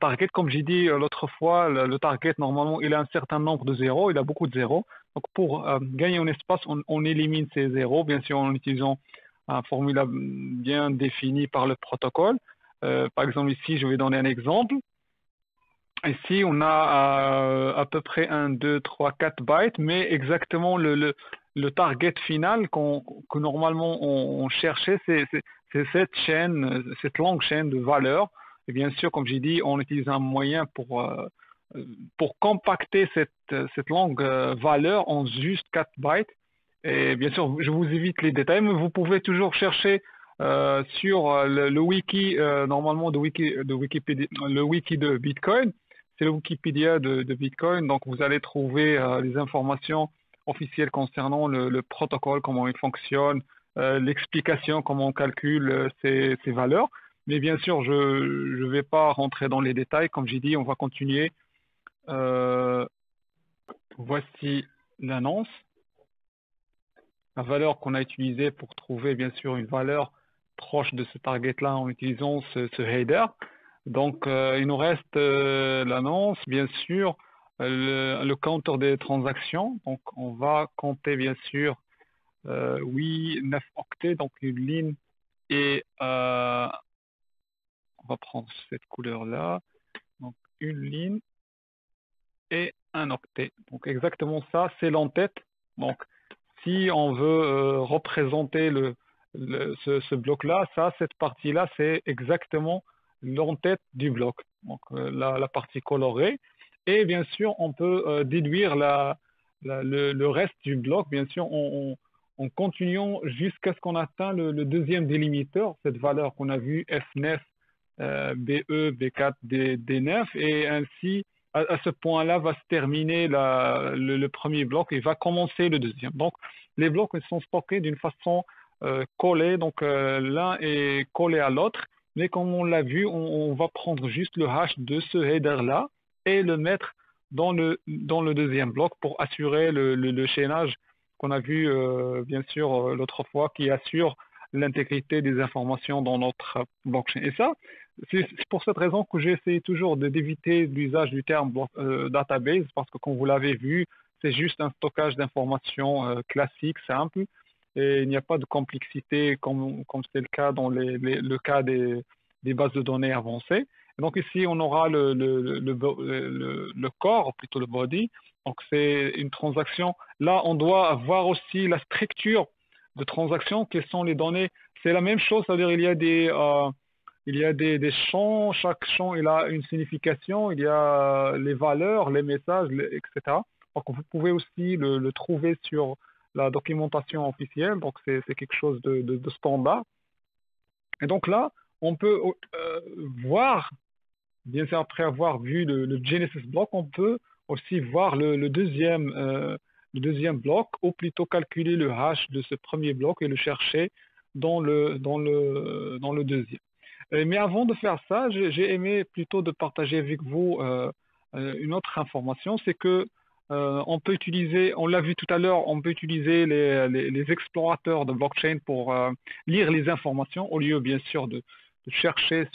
target. Comme j'ai dit l'autre fois, le target, normalement, il a un certain nombre de zéros, il a beaucoup de zéros. Donc, pour gagner en espace, on élimine ces zéros, bien sûr, en utilisant un formula bien défini par le protocole. Par exemple, ici, je vais donner un exemple. Ici, on a à peu près 1, 2, 3, 4 bytes, mais exactement le target final que normalement on cherchait, c'est cette chaîne, cette longue chaîne de valeurs. Et bien sûr, comme j'ai dit, on utilise un moyen pour compacter cette longue valeur en juste 4 bytes. Et bien sûr, je vous évite les détails, mais vous pouvez toujours chercher sur le wiki, normalement de Wikipédia, le wiki de Bitcoin. C'est le Wikipédia de Bitcoin, donc vous allez trouver les informations officielles concernant le protocole, comment il fonctionne, l'explication, comment on calcule ces valeurs. Mais bien sûr, je ne vais pas rentrer dans les détails. Comme j'ai dit, on va continuer. Euh, Voici l'annonce, la valeur qu'on a utilisée pour trouver bien sûr une valeur proche de ce target-là en utilisant ce header. Donc, il nous reste l'annonce, bien sûr, le counter des transactions. Donc, on va compter, bien sûr, oui, 9 octets, donc une ligne et on va prendre cette couleur-là. Donc, une ligne et un octet. Donc, exactement ça, c'est l'entête. Donc, si on veut représenter ce bloc-là, cette partie-là, c'est exactement l'entête du bloc. Donc, la partie colorée. Et bien sûr, on peut déduire le reste du bloc, bien sûr, en continuant jusqu'à ce qu'on atteigne le deuxième délimiteur, cette valeur qu'on a vue, F9, BE, B4, D9, et ainsi, à ce point-là, va se terminer le premier bloc et va commencer le deuxième. Donc, les blocs sont stockés d'une façon collée, donc l'un est collé à l'autre, mais comme on l'a vu, on va prendre juste le hash de ce header-là et le mettre dans le deuxième bloc pour assurer le chaînage qu'on a vu bien sûr l'autre fois, qui assure l'intégrité des informations dans notre blockchain. Et ça, c'est pour cette raison que j'essaie toujours d'éviter l'usage du terme database, parce que comme vous l'avez vu, c'est juste un stockage d'informations classique, simple, et il n'y a pas de complexité comme c'est le cas dans le cas des bases de données avancées. Et donc ici, on aura le corps, plutôt le body. Donc c'est une transaction. Là, on doit voir aussi la structure de transaction, quelles sont les données. C'est la même chose, c'est-à-dire il y a des champs, chaque champ il a une signification, il y a les valeurs, les messages, etc. Donc vous pouvez aussi le trouver sur la documentation officielle, donc c'est quelque chose de standard. Et donc là, on peut voir, bien sûr après avoir vu le Genesis block, on peut aussi voir le deuxième bloc, ou plutôt calculer le hash de ce premier bloc et le chercher dans le deuxième. Mais avant de faire ça, j'ai aimé plutôt de partager avec vous une autre information, c'est que on peut utiliser, on l'a vu tout à l'heure, on peut utiliser les explorateurs de blockchain pour lire les informations au lieu bien sûr de chercher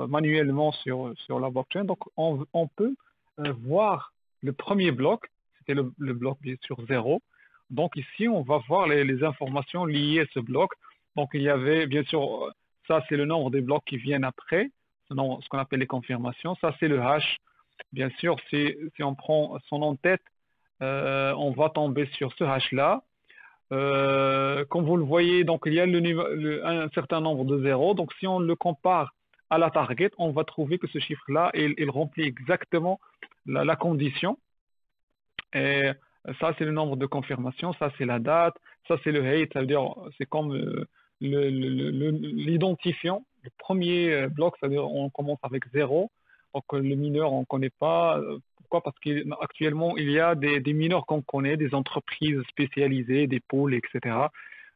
manuellement sur la blockchain. Donc on peut voir le premier bloc, c'était le bloc bien sûr zéro. Donc ici, on va voir les informations liées à ce bloc. Donc il y avait bien sûr, ça c'est le nombre des blocs qui viennent après, ce qu'on appelle les confirmations. Ça c'est le hash. Bien sûr, si on prend son en-tête, on va tomber sur ce hash-là. Comme vous le voyez, donc il y a un certain nombre de zéros. Donc si on le compare à la target, on va trouver que ce chiffre-là, il remplit exactement la condition. Et ça, c'est le nombre de confirmations, ça, c'est la date, ça, c'est le height, ça veut dire, c'est comme l'identifiant, le premier bloc, c'est-à-dire on commence avec zéro, donc le mineur, on ne connaît pas. Pourquoi? Parce qu'actuellement, il y a des mineurs qu'on connaît, des entreprises spécialisées, des pôles, etc.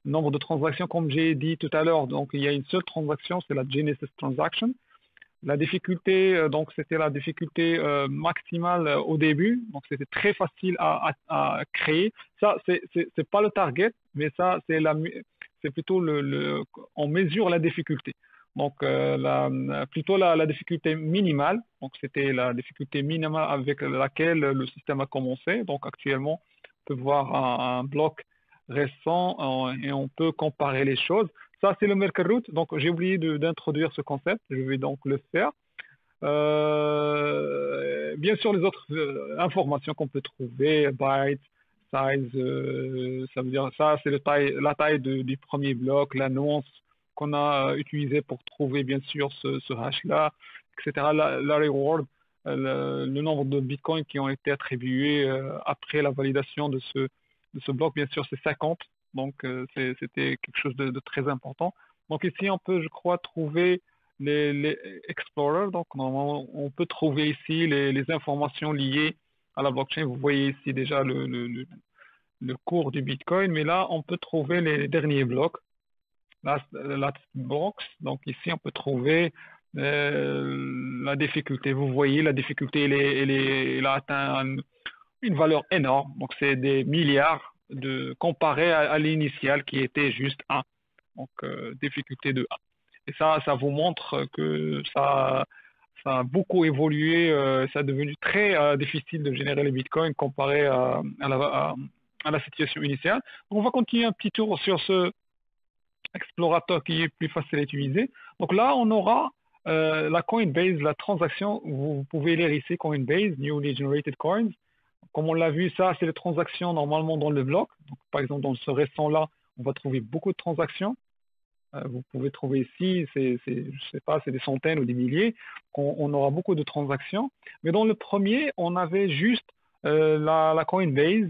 Nombre de transactions, comme j'ai dit tout à l'heure, donc il y a une seule transaction, c'est la Genesis Transaction. La difficulté, donc c'était la difficulté maximale au début, donc c'était très facile à créer. Ça, c'est pas le target, mais ça, c'est plutôt on mesure la difficulté. Donc plutôt la difficulté minimale, donc c'était la difficulté minimale avec laquelle le système a commencé. Donc actuellement, on peut voir un bloc récent et on peut comparer les choses. Ça, c'est le Merkle Root. Donc, j'ai oublié d'introduire ce concept. Je vais donc le faire. Bien sûr, les autres informations qu'on peut trouver, bytes, size, ça veut dire ça, c'est la taille du premier bloc, la nuance qu'on a utilisée pour trouver bien sûr ce hash-là, etc. La reward, le nombre de bitcoins qui ont été attribués après la validation de ce bloc, bien sûr, c'est 50. Donc, c'était quelque chose de très important. Donc, ici, on peut, je crois, trouver les Explorers. Donc, normalement, on peut trouver ici les informations liées à la blockchain. Vous voyez ici déjà le cours du Bitcoin, mais là, on peut trouver les derniers blocs, last blocks. Donc, ici, on peut trouver la difficulté. Vous voyez, la difficulté, elle a atteint une valeur énorme. Donc, c'est des milliards comparé à l'initial qui était juste 1. Donc, difficulté de 1. Et ça vous montre que ça a beaucoup évolué. Ça est devenu très difficile de générer les bitcoins comparé à la situation initiale. Donc, on va continuer un petit tour sur ce explorateur qui est plus facile à utiliser. Donc là, on aura la Coinbase, la transaction. Vous pouvez lire ici Coinbase, Newly Generated Coins. Comme on l'a vu, ça, c'est les transactions normalement dans le bloc. Donc, par exemple, dans ce récent-là, on va trouver beaucoup de transactions. Vous pouvez trouver ici, je sais pas, c'est des centaines ou des milliers. On aura beaucoup de transactions. Mais dans le premier, on avait juste la Coinbase,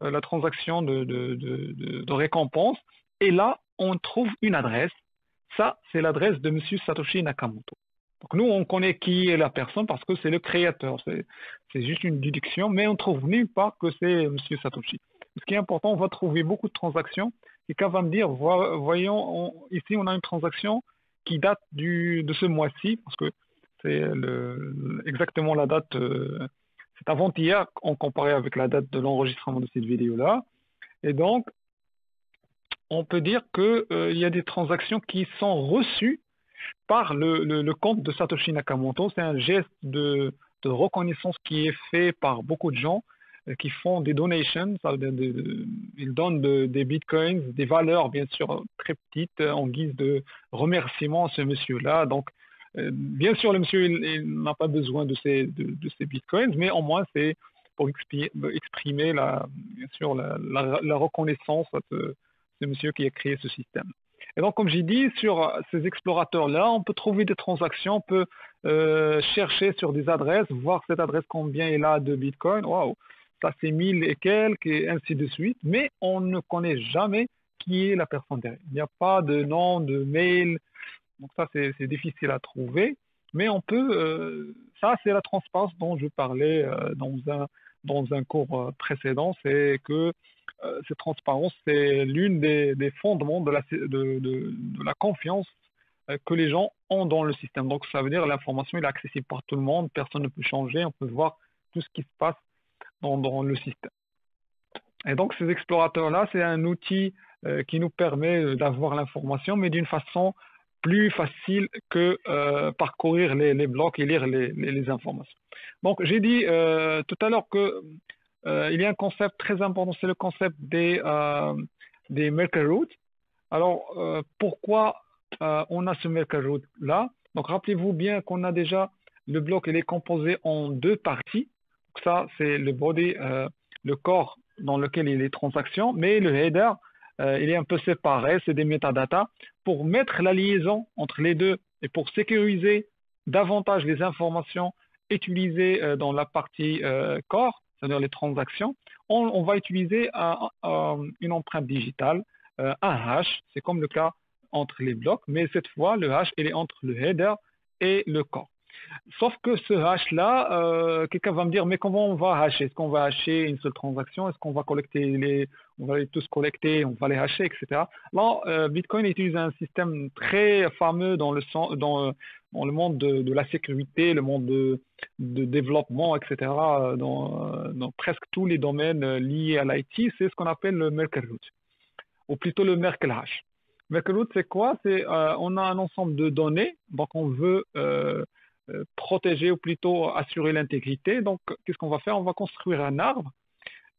la transaction de récompense. Et là, on trouve une adresse. Ça, c'est l'adresse de Monsieur Satoshi Nakamoto. Donc nous, on connaît qui est la personne parce que c'est le créateur. C'est juste une déduction, mais on trouve nulle part que c'est Monsieur Satoshi. Ce qui est important, on va trouver beaucoup de transactions. Et quand va me dire, voyons, ici on a une transaction qui date de ce mois-ci, parce que c'est exactement la date, c'est avant-hier, en comparé avec la date de l'enregistrement de cette vidéo-là. Et donc, on peut dire qu'il y a des transactions qui sont reçues par le compte de Satoshi Nakamoto. C'est un geste de reconnaissance qui est fait par beaucoup de gens qui font des donations. Ils donnent des bitcoins, des valeurs bien sûr très petites en guise de remerciement à ce monsieur-là. Donc, bien sûr, le monsieur il n'a pas besoin de ces bitcoins, mais au moins c'est pour exprimer bien sûr la reconnaissance à ce monsieur qui a créé ce système. Et donc, comme j'ai dit, sur ces explorateurs-là, on peut trouver des transactions, on peut chercher sur des adresses, voir cette adresse combien elle a de Bitcoin. Waouh, ça c'est 1000 et quelques, et ainsi de suite. Mais on ne connaît jamais qui est la personne derrière. Il n'y a pas de nom, de mail. Donc ça, c'est difficile à trouver. Mais on peut, ça c'est la transparence dont je parlais dans un cours précédent, c'est que cette transparence, c'est l'une des fondements de la confiance que les gens ont dans le système. Donc ça veut dire l'information est accessible par tout le monde, personne ne peut changer, on peut voir tout ce qui se passe dans le système. Et donc ces explorateurs-là, c'est un outil qui nous permet d'avoir l'information, mais d'une façon plus facile que parcourir les blocs et lire les informations. Donc j'ai dit tout à l'heure que il y a un concept très important, c'est le concept des Merkle Routes. Alors pourquoi on a ce Merkle Route là? Donc rappelez-vous bien qu'on a déjà le bloc, il est composé en deux parties. Donc, ça c'est le body, le corps dans lequel il y a les transactions, mais le header, il est un peu séparé, c'est des métadatas. Pour mettre la liaison entre les deux et pour sécuriser davantage les informations utilisées dans la partie corps, c'est-à-dire les transactions, on va utiliser une empreinte digitale, un hash, c'est comme le cas entre les blocs, mais cette fois, le hash, il est entre le header et le corps. Sauf que ce hash-là, quelqu'un va me dire, mais comment on va hasher? Est-ce qu'on va hasher une seule transaction? Est-ce qu'on va on va les tous collecter, on va les hasher, etc. Là, Bitcoin utilise un système très fameux dans le monde de la sécurité, le monde de développement, etc. Dans presque tous les domaines liés à l'IT, c'est ce qu'on appelle le Merkle Root, ou plutôt le Merkle hash. Merkle Root, c'est quoi? On a un ensemble de données, donc on veut protéger ou plutôt assurer l'intégrité. Donc, qu'est-ce qu'on va faire? On va construire un arbre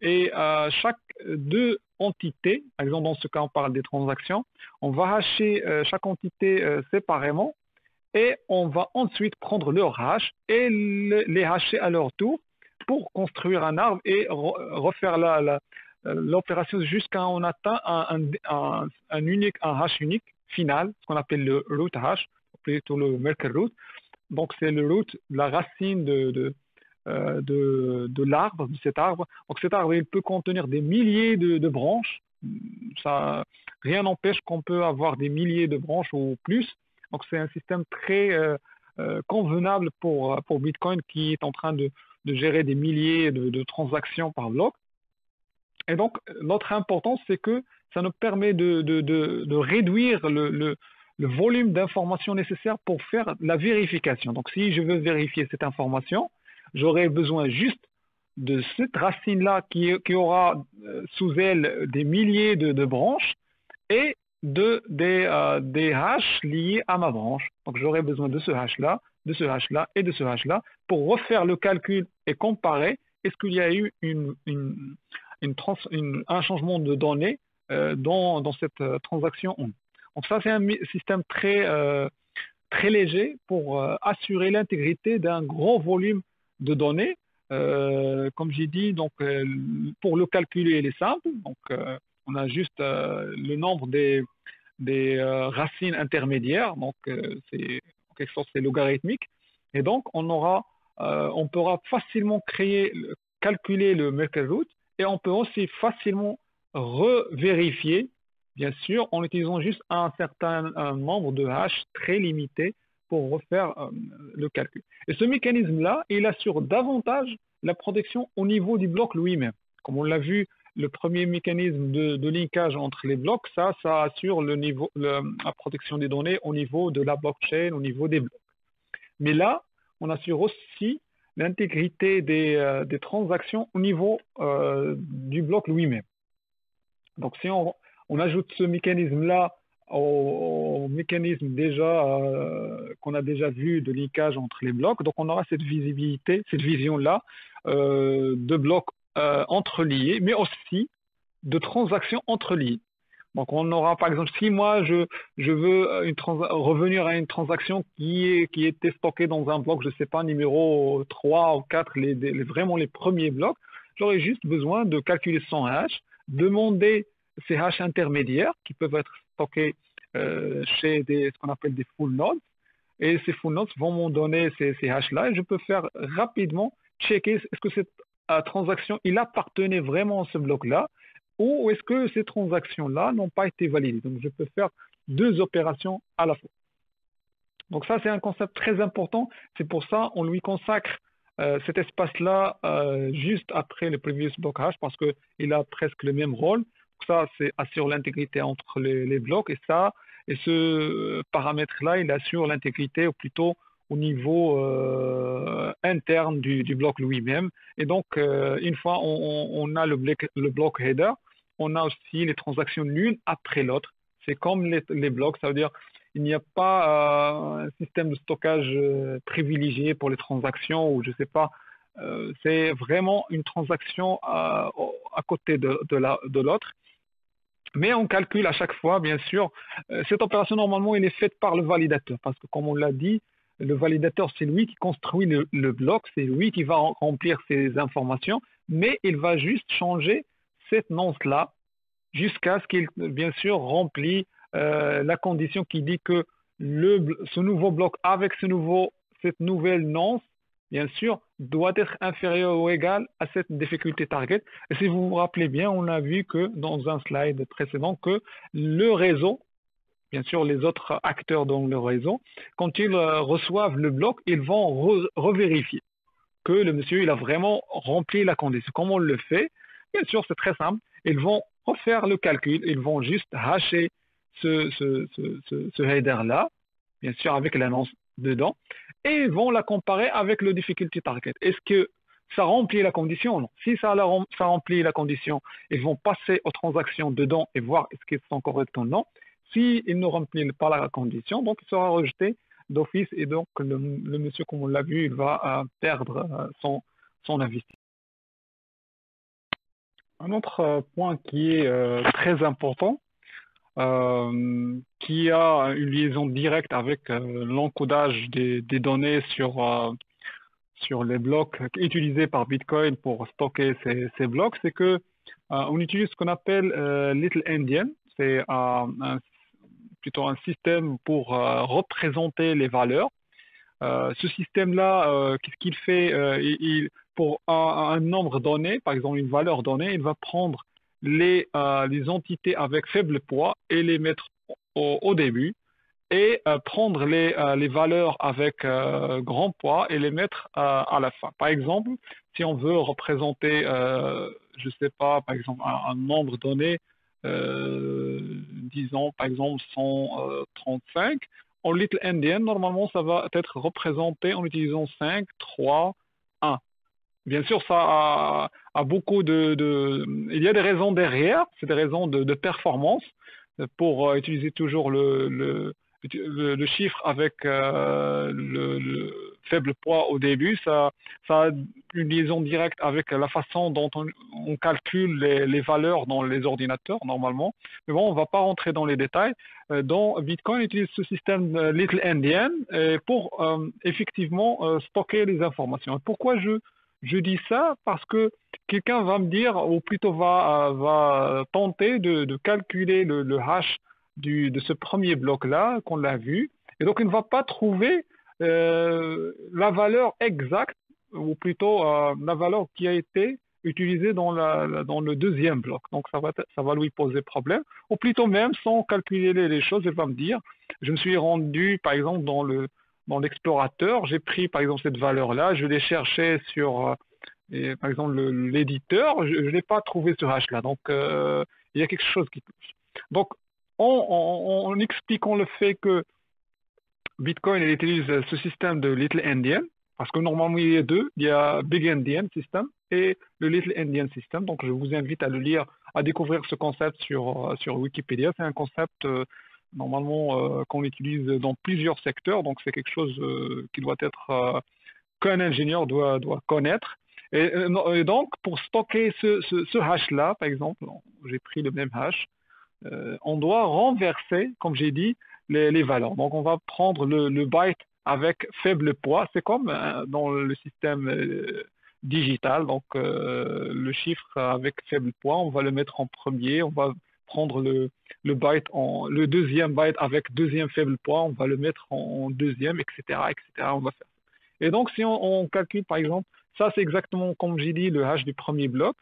et chaque deux entités, par exemple dans ce cas on parle des transactions, on va hasher chaque entité séparément et on va ensuite prendre leur hash et les hasher à leur tour pour construire un arbre et refaire l'opération jusqu'à on atteint un hash unique final, ce qu'on appelle le root hash, plutôt le Merkle root. Donc, c'est le root, la racine de l'arbre, de cet arbre. Donc, cet arbre, il peut contenir des milliers de branches. Ça, rien n'empêche qu'on peut avoir des milliers de branches ou plus. Donc, c'est un système très convenable pour Bitcoin qui est en train de gérer des milliers de transactions par bloc. Et donc, notre importance, c'est que ça nous permet de réduire le volume d'informations nécessaires pour faire la vérification. Donc, si je veux vérifier cette information, j'aurai besoin juste de cette racine-là qui aura sous elle des milliers de branches et des hashes liés à ma branche. Donc, j'aurai besoin de ce hash-là, de ce hash-là et de ce hash-là pour refaire le calcul et comparer est-ce qu'il y a eu un changement de données dans cette transaction. Donc ça, c'est un système très léger pour assurer l'intégrité d'un gros volume de données. Comme j'ai dit, donc, pour le calculer, il est simple. Donc, on a juste le nombre des racines intermédiaires. Donc, en quelque sorte, c'est logarithmique. Et donc, on pourra facilement calculer le Merkle root et on peut aussi facilement revérifier, bien sûr, en utilisant juste un certain nombre de hash très limité pour refaire le calcul. Et ce mécanisme-là, il assure davantage la protection au niveau du bloc lui-même. Comme on l'a vu, le premier mécanisme de linkage entre les blocs, ça assure la protection des données au niveau de la blockchain, au niveau des blocs. Mais là, on assure aussi l'intégrité des transactions au niveau du bloc lui-même. Donc, si on ajoute ce mécanisme-là au mécanisme déjà qu'on a déjà vu de linkage entre les blocs, donc on aura cette visibilité, cette vision-là de blocs entreliés, mais aussi de transactions entreliées. Donc, on aura, par exemple, si moi, je veux revenir à une transaction qui était stockée dans un bloc, je ne sais pas, numéro 3 ou 4, vraiment les premiers blocs, j'aurais juste besoin de calculer son hash, demander ces hashes intermédiaires qui peuvent être stockés chez ce qu'on appelle des full nodes. Et ces full nodes vont m'en donner ces hashes-là et je peux faire rapidement checker est-ce que cette transaction, il appartenait vraiment à ce bloc-là ou est-ce que ces transactions-là n'ont pas été validées. Donc, je peux faire deux opérations à la fois. Donc ça, c'est un concept très important. C'est pour ça on lui consacre cet espace-là juste après le previous block hash parce qu'il a presque le même rôle. Ça, c'est assure l'intégrité entre les blocs et ce paramètre-là, il assure l'intégrité ou plutôt au niveau interne du bloc lui-même. Et donc, une fois on a le bloc header, on a aussi les transactions l'une après l'autre. C'est comme les blocs, ça veut dire il n'y a pas un système de stockage privilégié pour les transactions ou je sais pas. C'est vraiment une transaction à côté de l'autre. Mais on calcule à chaque fois, bien sûr. Cette opération, normalement, elle est faite par le validateur. Parce que, comme on l'a dit, le validateur, c'est lui qui construit le bloc, c'est lui qui va remplir ces informations, mais il va juste changer cette nonce-là jusqu'à ce qu'il, bien sûr, remplit la condition qui dit que ce nouveau bloc avec cette nouvelle nonce, bien sûr, doit être inférieur ou égal à cette difficulté target. Et si vous vous rappelez bien, on a vu que dans un slide précédent que le réseau, bien sûr, les autres acteurs dans le réseau, quand ils reçoivent le bloc, ils vont revérifier que le monsieur il a vraiment rempli la condition. Comment on le fait? Bien sûr, c'est très simple. Ils vont refaire le calcul, ils vont juste hasher ce header-là, bien sûr avec l'annonce dedans, et ils vont la comparer avec le difficulty target. Est-ce que ça remplit la condition ou non? Si ça remplit la condition, ils vont passer aux transactions dedans et voir est-ce qu'elles sont correctes ou non. S'ils ne remplissent pas la condition, donc il sera rejeté d'office et donc le monsieur, comme on l'a vu, il va perdre son investissement. Un autre point qui est très important, qui a une liaison directe avec l'encodage des données sur les blocs utilisés par Bitcoin pour stocker ces blocs, c'est que on utilise ce qu'on appelle Little Endian. C'est plutôt un système pour représenter les valeurs. Ce système-là, qu'est-ce qu'il fait? Pour un nombre donné, par exemple une valeur donnée, il va prendre les entités avec faible poids et les mettre au début et prendre les valeurs avec grand poids et les mettre à la fin. Par exemple, si on veut représenter, je ne sais pas, par exemple, un nombre donné, disons par exemple 135, en Little Endian, normalement, ça va être représenté en utilisant 5, 3, 1. Bien sûr, ça a beaucoup Il y a des raisons derrière, c'est des raisons de performance pour utiliser toujours le chiffre avec le faible poids au début. Ça a une liaison directe avec la façon dont on calcule les valeurs dans les ordinateurs, normalement. Mais bon, on ne va pas rentrer dans les détails. Donc, Bitcoin utilise ce système Little Endian pour effectivement stocker les informations. Pourquoi je dis ça? Parce que quelqu'un va me dire, ou plutôt va tenter de calculer le hash de ce premier bloc-là qu'on l'a vu. Et donc, il ne va pas trouver la valeur exacte, ou plutôt la valeur qui a été utilisée dans le deuxième bloc. Donc, ça va lui poser problème. Ou plutôt même, sans calculer les choses, il va me dire, je me suis rendu, par exemple, dans l'explorateur, j'ai pris, par exemple, cette valeur-là, je l'ai cherché sur, par exemple, l'éditeur, je ne l'ai pas trouvé ce hash-là. Donc, il y a quelque chose qui cloche. Donc, en expliquant le fait que Bitcoin il utilise ce système de Little Endian, parce que normalement il y a deux, il y a Big Endian System et le Little Endian System. Donc je vous invite à le lire, à découvrir ce concept sur Wikipédia. C'est un concept normalement qu'on utilise dans plusieurs secteurs, donc c'est quelque chose qui doit être qu'un ingénieur doit connaître. Et donc pour stocker ce hash-là, par exemple, j'ai pris le même hash. On doit renverser, comme j'ai dit, les valeurs. Donc, on va prendre le byte avec faible poids. C'est comme dans le système digital. Donc, le chiffre avec faible poids, on va le mettre en premier. On va prendre le deuxième byte avec deuxième faible poids. On va le mettre en deuxième, etc., etc. On va faire. Et donc, si on calcule, par exemple, ça, c'est exactement comme j'ai dit, le hash du premier bloc.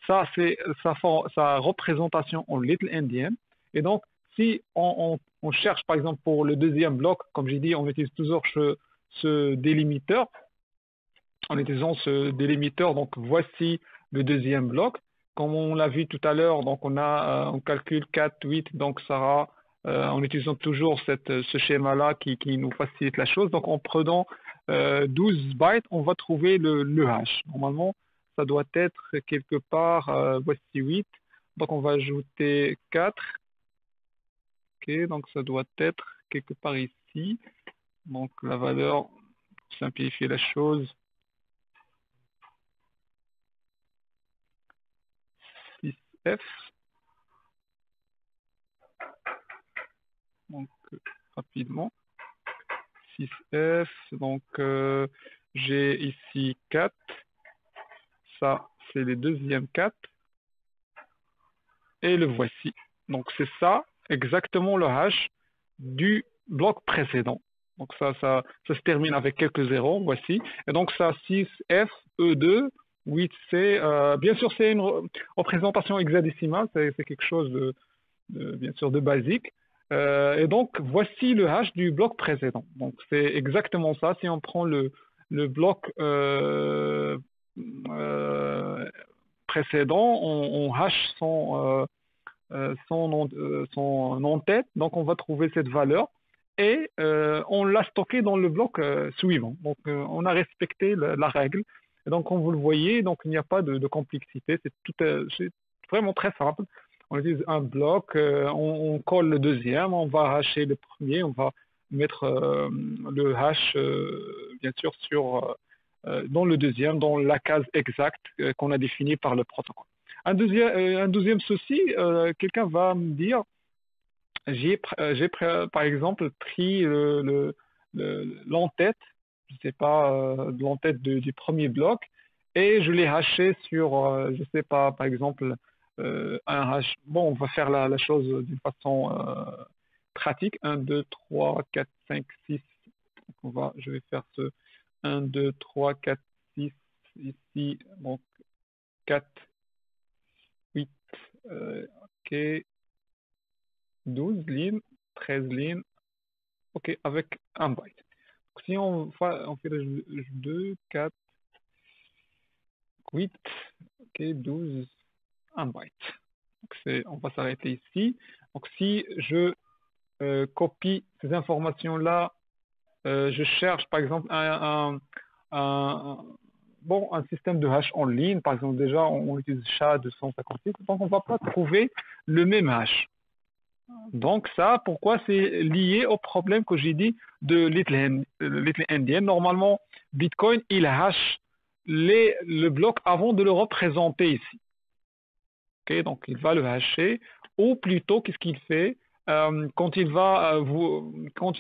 Ça, c'est sa représentation en Little Endian. Et donc, si on cherche, par exemple, pour le deuxième bloc, comme j'ai dit, on utilise toujours ce délimiteur. En utilisant ce délimiteur, donc voici le deuxième bloc. Comme on l'a vu tout à l'heure, donc on calcule 4, 8, donc ça sera en utilisant toujours ce schéma-là qui nous facilite la chose. Donc en prenant 12 bytes, on va trouver le hash. Normalement, ça doit être quelque part, voici 8. Donc on va ajouter 4. Ok, donc ça doit être quelque part ici. Donc la valeur, pour simplifier la chose, 6F. Donc rapidement, 6F. Donc j'ai ici 4. Ça, c'est les deuxièmes 4. Et le voici. Donc c'est ça exactement le hash du bloc précédent. Donc ça se termine avec quelques zéros, voici. Et donc ça, 6F, E2, 8C. Bien sûr, c'est une représentation hexadécimale, c'est quelque chose bien sûr de basique. Et donc voici le hash du bloc précédent. Donc c'est exactement ça. Si on prend le bloc précédent, on hash son en-tête, donc on va trouver cette valeur et on l'a stocké dans le bloc suivant. Donc on a respecté la règle. Et donc comme vous le voyez, donc il n'y a pas de complexité, c'est vraiment très simple. On utilise un bloc, on colle le deuxième, on va hasher le premier, on va mettre le hash bien sûr dans le deuxième, dans la case exacte qu'on a définie par le protocole. Un deuxième souci, quelqu'un va me dire, par exemple pris l'entête, je sais pas, l'entête du premier bloc, et je l'ai haché sur, je sais pas, par exemple, un hash. Bon, on va faire la chose d'une façon pratique. 1, 2, 3, 4, 5, 6. Je vais faire ce 1, 2, 3, 4, 6 ici. Donc 4, 8, ok, 12 lignes, 13 lignes, ok, avec un byte. Donc, si on fait le 2, 4, 8, ok, 12, un byte. Donc on va s'arrêter ici. Donc si je copie ces informations-là, je cherche par exemple un système de hash en ligne, par exemple déjà on utilise SHA-256, donc on ne va pas trouver le même hash. Donc ça, pourquoi c'est lié au problème que j'ai dit de Little Endian. Normalement, Bitcoin, il hash le bloc avant de le représenter ici. Okay, donc il va le hasher, ou plutôt, qu'est-ce qu'il fait? Quand il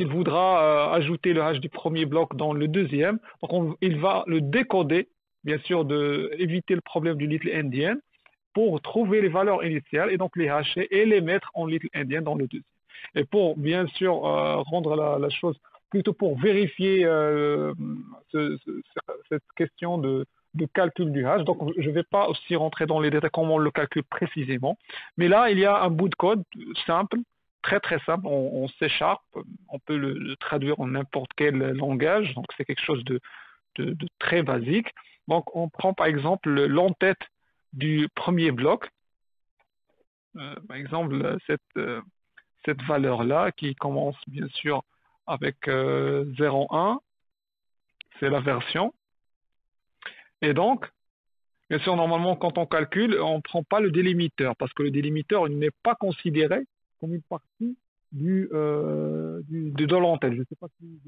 voudra ajouter le hash du premier bloc dans le deuxième, donc il va le décoder, bien sûr, éviter le problème du Little Endian, pour trouver les valeurs initiales et donc les hacher et les mettre en Little Endian dans le deuxième. Et pour bien sûr rendre la chose, plutôt pour vérifier cette question de calcul du hash, donc je ne vais pas aussi rentrer dans les détails comment on le calcule précisément, mais là il y a un bout de code simple, très très simple, on C#, on peut le traduire en n'importe quel langage, donc c'est quelque chose de très basique. Donc on prend par exemple l'entête du premier bloc, par exemple cette valeur-là qui commence bien sûr avec 0,1, c'est la version. Et donc, bien sûr, normalement, quand on calcule, on ne prend pas le délimiteur parce que le délimiteur n'est pas considéré comme une partie de l'entête. Je ne sais pas si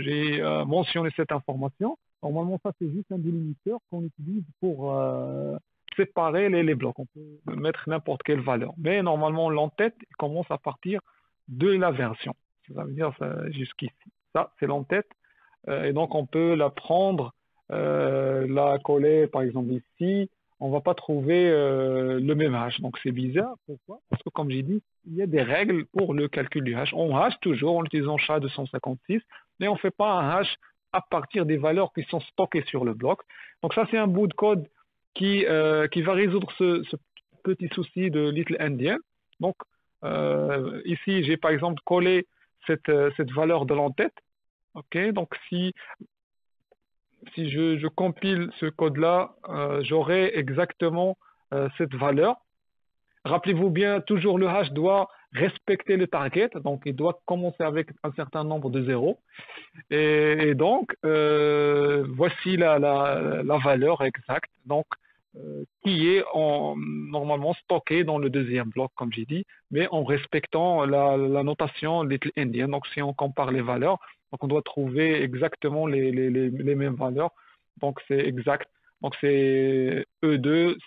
j'ai mentionné cette information. Normalement, ça, c'est juste un délimiteur qu'on utilise pour séparer les blocs. On peut mettre n'importe quelle valeur. Mais normalement, l'entête commence à partir de la version. Ça veut dire jusqu'ici. Ça, c'est l'entête. Et donc, on peut la prendre, la coller, par exemple, ici. On ne va pas trouver le même hash. Donc, c'est bizarre. Pourquoi? Parce que, comme j'ai dit, il y a des règles pour le calcul du hash. On hash toujours en utilisant SHA-256, mais on ne fait pas un hash à partir des valeurs qui sont stockées sur le bloc. Donc, ça, c'est un bout de code qui va résoudre ce petit souci de Little Endian. Donc, Ici, j'ai par exemple collé cette valeur de l'entête. Ok, donc si je compile ce code-là, j'aurai exactement cette valeur. Rappelez-vous bien, toujours le hash doit respecter le target, donc il doit commencer avec un certain nombre de zéros. Et donc, voici la valeur exacte, donc, qui est normalement stockée dans le deuxième bloc, comme j'ai dit, mais en respectant la notation Little Endian. Donc, si on compare les valeurs, donc on doit trouver exactement les mêmes valeurs. Donc, c'est exact. Donc, c'est E2,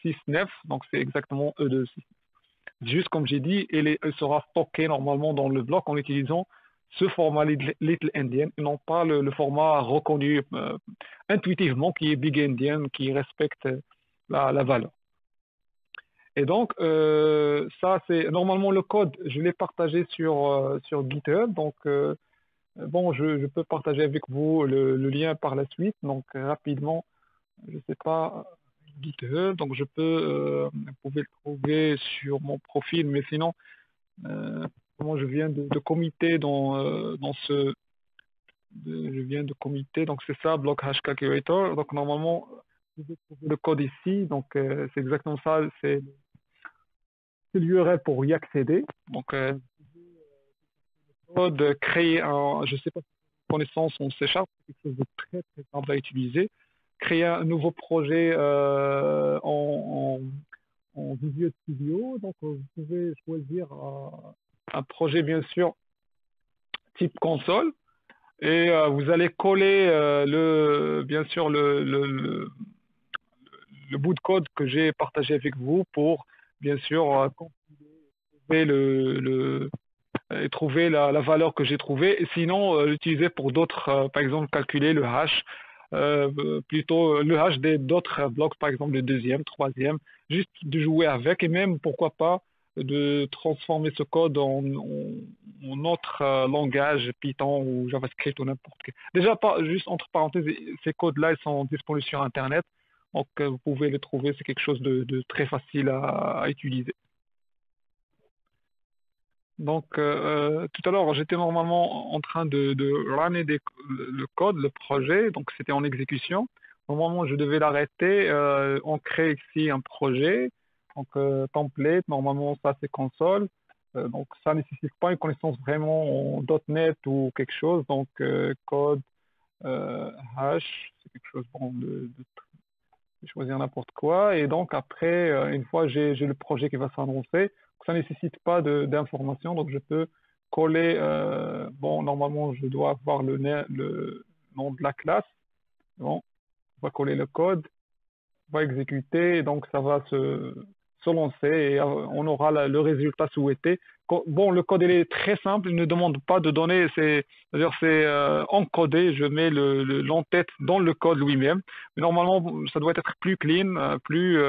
6, 9. Donc, c'est exactement E2, 6. Juste comme j'ai dit, elle sera stockée normalement dans le bloc en utilisant ce format Little Endian et non pas le format reconnu intuitivement qui est Big Endian, qui respecte la valeur. Et donc, ça, c'est normalement le code, je l'ai partagé sur GitHub. Donc, bon, je peux partager avec vous le lien par la suite. Donc, rapidement, je ne sais pas, GitHub. Donc, vous pouvez le trouver sur mon profil, mais sinon, moi, je viens de committer je viens de committer, donc c'est ça, block hash calculator. Donc normalement, vous pouvez trouver le code ici. Donc c'est exactement ça, c'est l'URL pour y accéder. Donc code créer je sais pas si vous avez connaissance en C#, c'est quelque chose de très très simple à utiliser. Créer un nouveau projet en Visual Studio. Donc vous pouvez choisir un projet bien sûr type console. Et vous allez coller bien sûr le bout de code que j'ai partagé avec vous pour bien sûr trouver et trouver la valeur que j'ai trouvée. Et sinon, l'utiliser pour d'autres, par exemple, calculer le hash, plutôt le hash d'autres blocs, par exemple le deuxième, troisième, juste de jouer avec et même, pourquoi pas, de transformer ce code en autre langage, Python ou JavaScript ou n'importe quel. Déjà, pas, juste entre parenthèses, ces codes-là, ils sont disponibles sur Internet, donc vous pouvez les trouver, c'est quelque chose de très facile à utiliser. Donc, tout à l'heure, j'étais normalement en train de runner le code, le projet, donc c'était en exécution. Normalement, je devais l'arrêter. On crée ici un projet, donc template. Normalement, ça c'est console. Donc, ça ne nécessite pas une connaissance vraiment en .NET ou quelque chose. Donc, code hash, c'est quelque chose bon, de choisir n'importe quoi. Et donc, après, une fois j'ai le projet qui va s'annoncer, ça ne nécessite pas d'informations, donc je peux coller, bon, normalement, je dois avoir le nom de la classe. Bon, on va coller le code, on va exécuter, et donc ça va se lancer et on aura le résultat souhaité. Bon, le code il est très simple, il ne demande pas de données, c'est-à-dire c'est encodé, je mets l'entête dans le code lui-même. Mais normalement, ça doit être plus clean, plus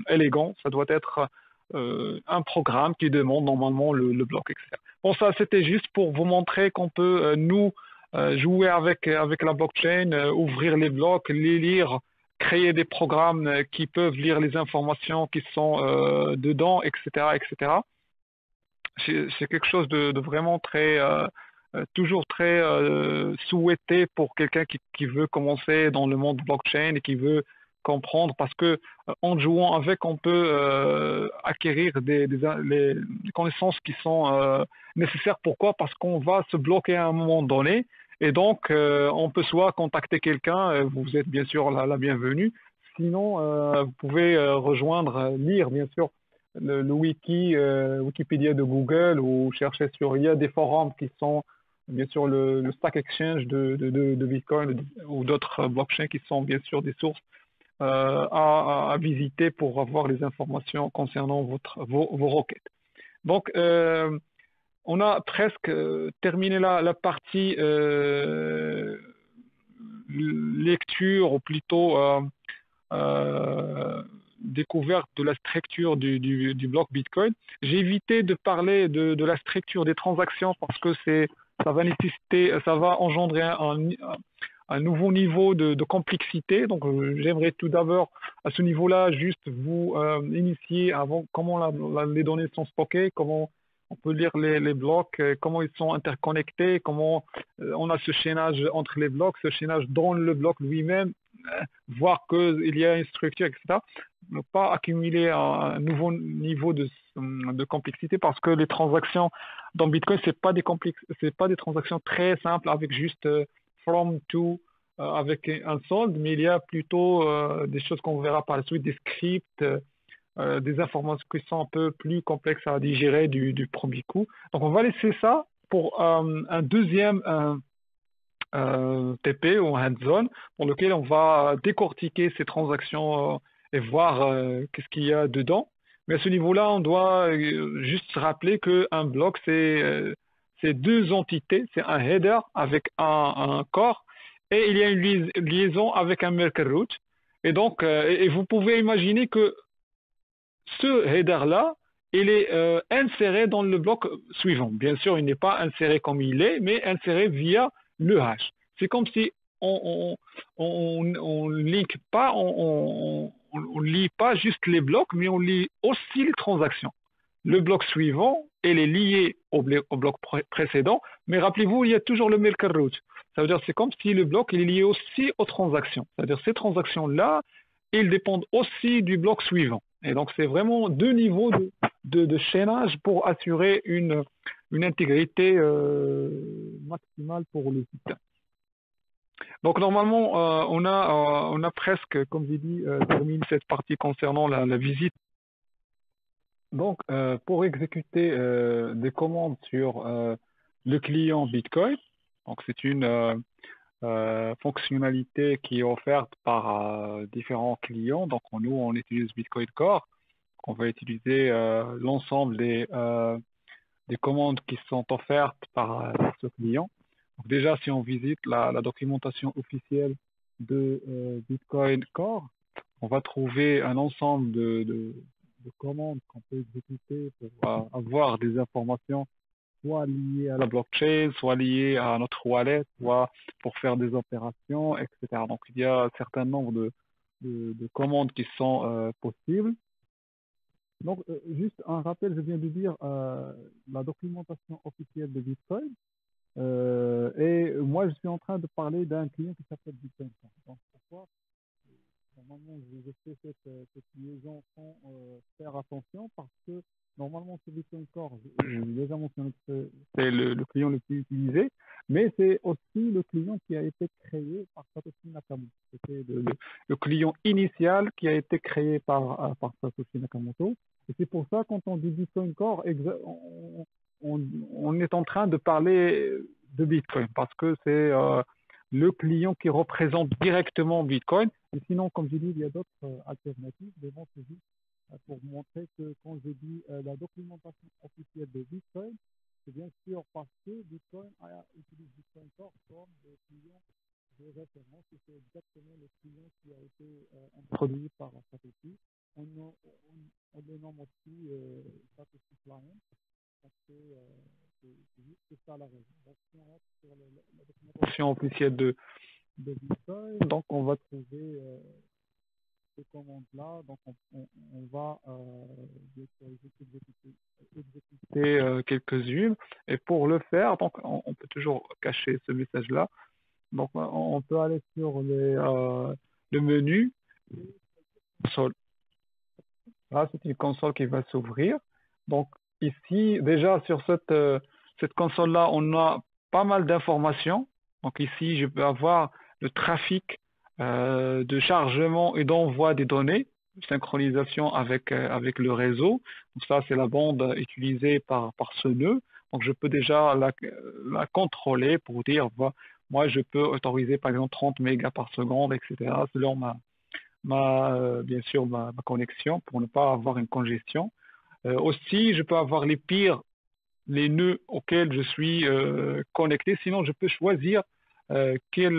élégant, ça doit être un programme qui demande normalement le bloc, etc. Bon, ça c'était juste pour vous montrer qu'on peut nous jouer avec la blockchain, ouvrir les blocs, les lire, créer des programmes qui peuvent lire les informations qui sont dedans, etc., etc. C'est quelque chose de vraiment très, toujours très souhaité pour quelqu'un qui veut commencer dans le monde blockchain et qui veut comprendre parce que en jouant avec, on peut acquérir les connaissances qui sont nécessaires. Pourquoi? Parce qu'on va se bloquer à un moment donné et donc on peut soit contacter quelqu'un, vous êtes bien sûr la bienvenue. Sinon, vous pouvez rejoindre, lire bien sûr le Wikipédia de Google ou chercher sur, il y a des forums qui sont bien sûr le Stack Exchange de Bitcoin ou d'autres blockchains qui sont bien sûr des sources à visiter pour avoir les informations concernant vos requêtes. Donc, on a presque terminé la partie lecture ou plutôt découverte de la structure du bloc Bitcoin. J'ai évité de parler de la structure des transactions parce que ça va nécessiter, ça va engendrer un nouveau niveau de complexité. Donc, j'aimerais tout d'abord, à ce niveau-là, juste vous initier avant comment les données sont stockées, comment on peut lire les blocs, comment ils sont interconnectés, comment on a ce chaînage entre les blocs, ce chaînage dans le bloc lui-même, voir qu'il y a une structure, etc. Ne pas accumuler un nouveau niveau de complexité parce que les transactions dans Bitcoin, c'est pas des transactions très simples avec juste from to avec un solde, mais il y a plutôt des choses qu'on verra par la suite, des scripts, des informations qui sont un peu plus complexes à digérer du premier coup. Donc on va laisser ça pour un deuxième TP ou un hands-on pour lequel on va décortiquer ces transactions et voir qu'est-ce qu'il y a dedans. Mais à ce niveau-là, on doit juste se rappeler qu'un bloc, c'est deux entités, c'est un header avec un corps et il y a une liaison avec un Merkle root. Et donc, et vous pouvez imaginer que ce header-là, il est inséré dans le bloc suivant. Bien sûr, il n'est pas inséré comme il est, mais inséré via le hash. C'est comme si on link pas, on lit pas juste les blocs, mais on lit aussi les transactions. Le bloc suivant, il est lié au bloc précédent, mais rappelez-vous, il y a toujours le Merkle root. Ça veut dire c'est comme si le bloc il est lié aussi aux transactions. C'est-à-dire ces transactions-là, ils dépendent aussi du bloc suivant. Et donc, c'est vraiment deux niveaux de chaînage pour assurer une intégrité maximale pour le système. Donc, normalement, on a presque, comme j'ai dit, terminé cette partie concernant la visite. Donc, pour exécuter des commandes sur le client Bitcoin, donc c'est une fonctionnalité qui est offerte par différents clients. Donc, nous, on utilise Bitcoin Core. On va utiliser l'ensemble des commandes qui sont offertes par ce client. Donc, déjà, si on visite la documentation officielle de Bitcoin Core, on va trouver un ensemble de commandes qu'on peut exécuter pour avoir des informations soit liées à la blockchain, soit liées à notre wallet, soit pour faire des opérations, etc. Donc, il y a un certain nombre de commandes qui sont possibles. Donc, juste un rappel, je viens de dire la documentation officielle de Bitcoin. Et moi, je suis en train de parler d'un client qui s'appelle Bitcoin. Donc, pourquoi normalement, je fais cette liaison sans faire attention parce que normalement, ce Bitcoin Core, j'ai déjà mentionné que c'est le client le plus utilisé, mais c'est aussi le client qui a été créé par Satoshi Nakamoto. C'était le client initial qui a été créé par Satoshi Nakamoto. Et c'est pour ça, quand on dit Bitcoin Core, on est en train de parler de Bitcoin parce que c'est le client qui représente directement Bitcoin. Et sinon, comme je dis, il y a d'autres alternatives. Mais bon, c'est juste pour montrer que quand je dis la documentation officielle de Bitcoin, c'est bien sûr parce que Bitcoin utilise Bitcoin Core comme le client de référence. Et c'est exactement le client qui a été introduit par Satoshi. On le nomme aussi Satoshi Client parce que c'est juste ça la raison. Donc, si on rentre sur la documentation officielle de Bitcoin, donc on va trouver ces commandes-là. Donc, on va exécuter quelques-unes. Et pour le faire, donc, on peut toujours cacher ce message-là. Donc, on peut aller sur le menu console. Là, c'est une console qui va s'ouvrir. Donc, ici, déjà, sur cette console-là, on a pas mal d'informations. Donc, ici, je peux avoir le trafic de chargement et d'envoi des données, synchronisation avec le réseau. Donc, ça, c'est la bande utilisée par ce nœud. Donc, je peux déjà la contrôler pour dire, moi, je peux autoriser, par exemple, 30 mégas par seconde, etc., selon bien sûr, ma connexion pour ne pas avoir une congestion. Aussi, je peux avoir les nœuds auxquels je suis connecté. Sinon, je peux choisir quel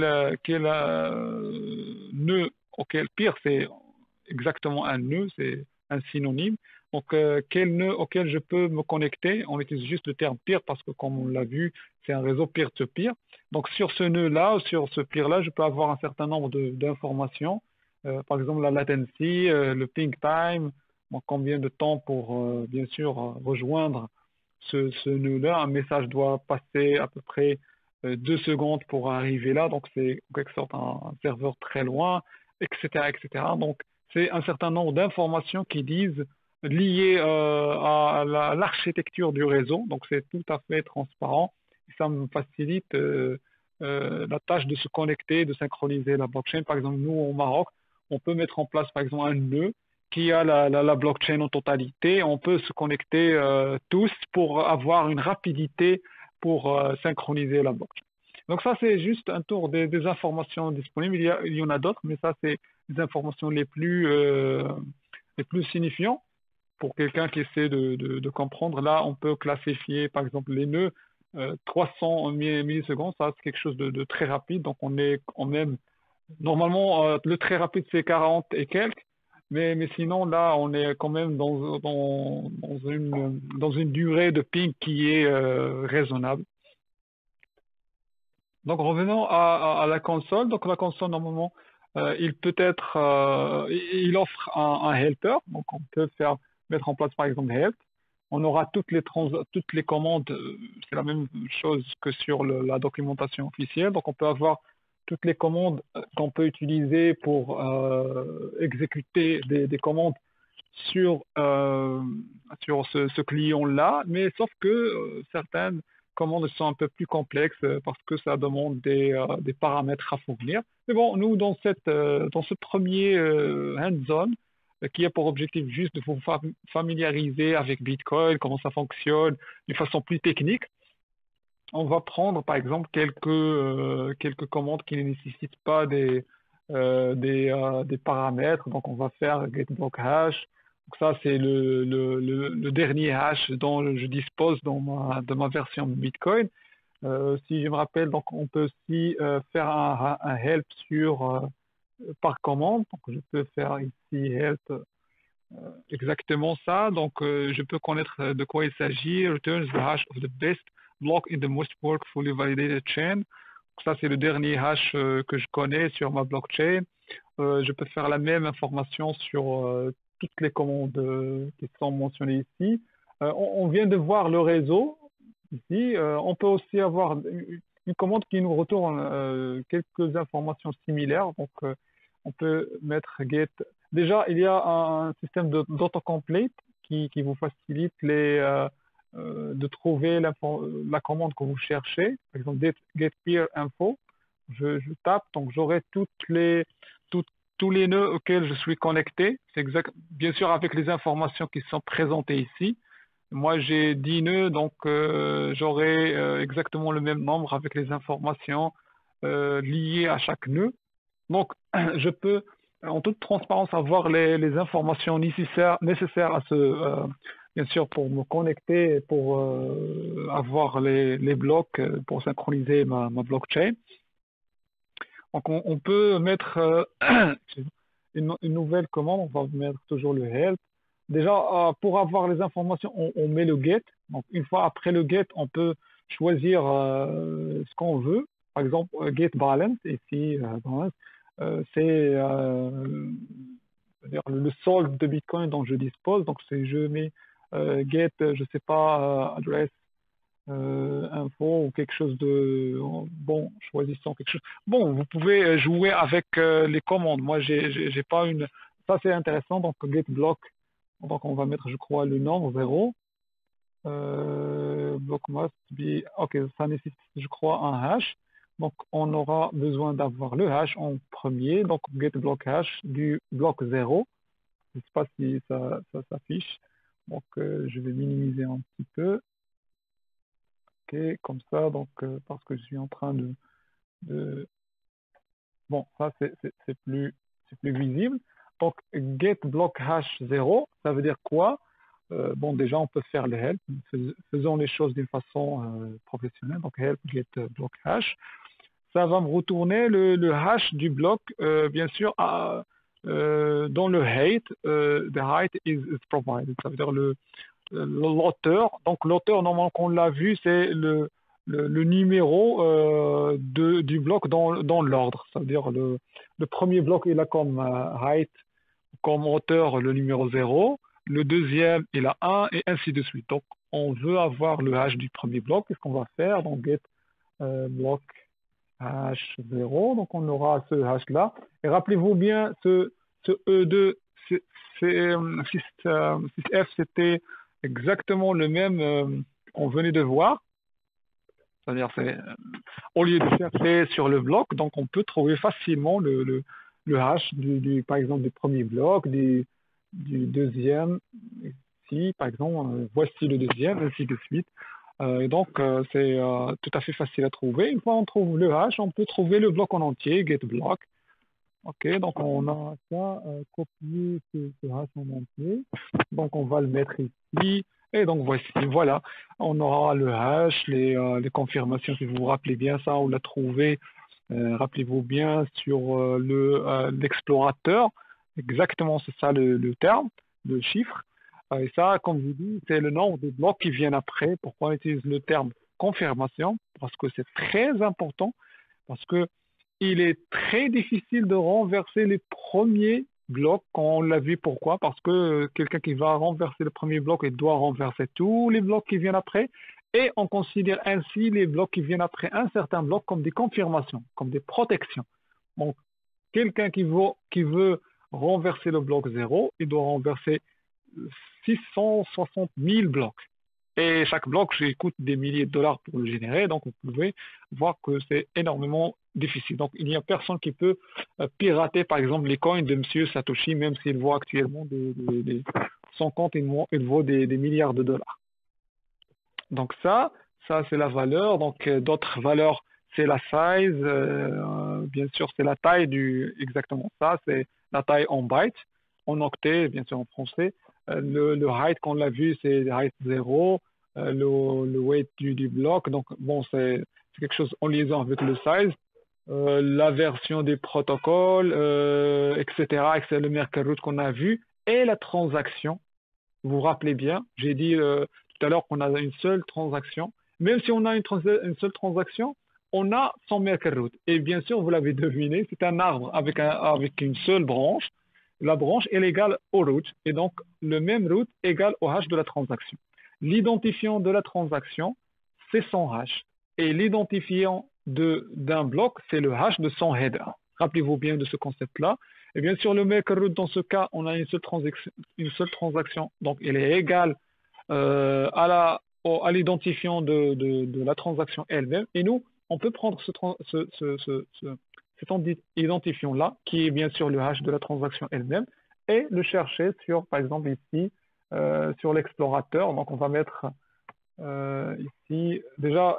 nœud auquel, pire, c'est exactement un nœud, c'est un synonyme. Donc, quel nœud auquel je peux me connecter? On utilise juste le terme peer parce que, comme on l'a vu, c'est un réseau peer-to-peer. Donc, sur ce nœud-là, sur ce peer-là, je peux avoir un certain nombre d'informations. Par exemple, la latency, le ping time, donc combien de temps pour, bien sûr, rejoindre ce nœud-là. Un message doit passer à peu près 2 secondes pour arriver là. Donc, c'est en quelque sorte un serveur très loin, etc., etc. Donc, c'est un certain nombre d'informations qui disent liées à l'architecture du réseau. Donc, c'est tout à fait transparent. Ça me facilite la tâche de se connecter, de synchroniser la blockchain. Par exemple, nous, au Maroc, on peut mettre en place, par exemple, un nœud qui a la blockchain en totalité. On peut se connecter tous pour avoir une rapidité pour synchroniser la blockchain. Donc ça, c'est juste un tour des informations disponibles. Il y en a d'autres, mais ça, c'est les informations les plus signifiantes pour quelqu'un qui essaie de comprendre. Là, on peut classifier, par exemple, les nœuds 300 millisecondes. Ça, c'est quelque chose de très rapide. Donc, on est quand même, normalement, le très rapide, c'est 40 et quelques. Mais sinon, là, on est quand même dans une durée de ping qui est raisonnable. Donc, revenons à la console. Donc, la console, normalement, il peut être, il offre un helper. Donc, on peut mettre en place, par exemple, help. On aura toutes les commandes. C'est la même chose que sur la documentation officielle. Donc, on peut avoir toutes les commandes qu'on peut utiliser pour exécuter des commandes sur, sur ce client-là, mais sauf que certaines commandes sont un peu plus complexes parce que ça demande des paramètres à fournir. Mais bon, nous, dans ce premier hands-on, qui a pour objectif juste de vous familiariser avec Bitcoin, comment ça fonctionne, d'une façon plus technique, on va prendre par exemple quelques commandes qui ne nécessitent pas des paramètres. Donc on va faire get block hash. Donc ça c'est le dernier hash dont je dispose de ma version de Bitcoin. Si je me rappelle, donc on peut aussi faire un help par commande. Donc je peux faire ici help exactement ça. Donc, je peux connaître de quoi il s'agit. Returns the hash of the best block in the most work fully validated chain. Donc, ça, c'est le dernier hash que je connais sur ma blockchain. Je peux faire la même information sur toutes les commandes qui sont mentionnées ici. On vient de voir le réseau ici. On peut aussi avoir une commande qui nous retourne quelques informations similaires. Donc, on peut mettre get. Déjà, il y a un système d'autocomplete qui vous facilite de trouver la commande que vous cherchez. Par exemple, get peer info. Je tape, donc j'aurai tout- tous les nœuds auxquels je suis connecté. C'est exact, bien sûr, avec les informations qui sont présentées ici. Moi, j'ai 10 nœuds, donc j'aurai exactement le même nombre avec les informations liées à chaque nœud. Donc, je peux, en toute transparence, avoir les informations nécessaires à bien sûr, pour me connecter, et pour avoir les blocs, pour synchroniser ma blockchain. Donc, on peut mettre une nouvelle commande, on va mettre toujours le help. Déjà, pour avoir les informations, on met le get. Donc, une fois après le get, on peut choisir ce qu'on veut. Par exemple, get balance, ici, balance, c'est c'est-à-dire le solde de Bitcoin dont je dispose. Donc, je mets get, je sais pas, address info ou quelque chose de bon, choisissons quelque chose. Bon, vous pouvez jouer avec les commandes. Moi, j'ai pas une. Ça, c'est intéressant. Donc, get block. Donc, on va mettre, je crois, le nombre 0. Block must be. Ok, ça nécessite, je crois, un hash. Donc, on aura besoin d'avoir le hash en premier. Donc, get block hash du bloc 0. Je ne sais pas si ça s'affiche. Donc, je vais minimiser un petit peu. Ok, comme ça, donc, parce que je suis en train de... Bon, ça, c'est plus visible. Donc, get block hash 0, ça veut dire quoi? Bon, déjà, on peut faire le help. Faisons les choses d'une façon professionnelle. Donc, help get block hash. Ça va me retourner le hash du bloc, bien sûr, dans le height, the height is provided. Ça veut dire l'auteur. Donc l'auteur, normalement, qu'on l'a vu, c'est le numéro du bloc dans l'ordre. Ça veut dire le premier bloc, il a comme height, comme auteur le numéro 0. Le deuxième, il a 1 et ainsi de suite. Donc on veut avoir le hash du premier bloc. Qu'est-ce qu'on va faire? Donc get bloc H0, donc on aura ce H-là. Et rappelez-vous bien, ce E2, 6F, c'était exactement le même qu'on venait de voir. C'est-à-dire, au lieu de chercher sur le bloc, donc on peut trouver facilement le H, par exemple, du premier bloc, du deuxième, ici, par exemple, voici le deuxième, ainsi de suite. Et donc, c'est tout à fait facile à trouver. Une fois qu'on trouve le hash, on peut trouver le bloc en entier, get block. OK, donc on a ça, copier ce hash en entier. Donc, on va le mettre ici. Et donc, voici, voilà. On aura le hash, les confirmations, si vous vous rappelez bien ça, on l'a trouvé. Rappelez-vous bien sur l'explorateur. Exactement, c'est ça le terme, le chiffre. Et ça, comme je vous dis, c'est le nombre de blocs qui viennent après. Pourquoi on utilise le terme confirmation? Parce que c'est très important, parce que il est très difficile de renverser les premiers blocs quand on l'a vu. Pourquoi? Parce que quelqu'un qui va renverser le premier bloc, il doit renverser tous les blocs qui viennent après. Et on considère ainsi les blocs qui viennent après un certain bloc comme des confirmations, comme des protections. Donc, quelqu'un qui veut renverser le bloc 0, il doit renverser 660 000 blocs. Et chaque bloc, ça coûte des milliers de dollars pour le générer. Donc, vous pouvez voir que c'est énormément difficile. Donc, il n'y a personne qui peut pirater, par exemple, les coins de M. Satoshi, même s'il vaut actuellement son compte, il vaut des milliards de dollars. Donc, ça c'est la valeur. Donc, d'autres valeurs, c'est la size. Bien sûr, c'est la taille exactement ça. C'est la taille en bytes, en octets, bien sûr en français. Le height, qu'on l'a vu, c'est height 0. Le weight du bloc. Donc, bon, c'est quelque chose en liaison avec le size. La version des protocoles, etc. Le Merkle Root qu'on a vu. Et la transaction. Vous vous rappelez bien, j'ai dit tout à l'heure qu'on a une seule transaction. Même si on a une seule transaction, on a son Merkle Root. Et bien sûr, vous l'avez deviné, c'est un arbre avec une seule branche. La branche est égale au root. Et donc, le même root égale au hash de la transaction. L'identifiant de la transaction, c'est son hash. Et l'identifiant d'un bloc, c'est le hash de son header. Rappelez-vous bien de ce concept-là. Et bien sûr, le Merkle Root, dans ce cas, on a une seule transaction. Donc, elle est égale à l'identifiant de la transaction elle-même. Et nous, on peut prendre cet identifiant-là, qui est bien sûr le hash de la transaction elle-même, et le chercher sur, par exemple, ici, sur l'explorateur. Donc, on va mettre ici, déjà,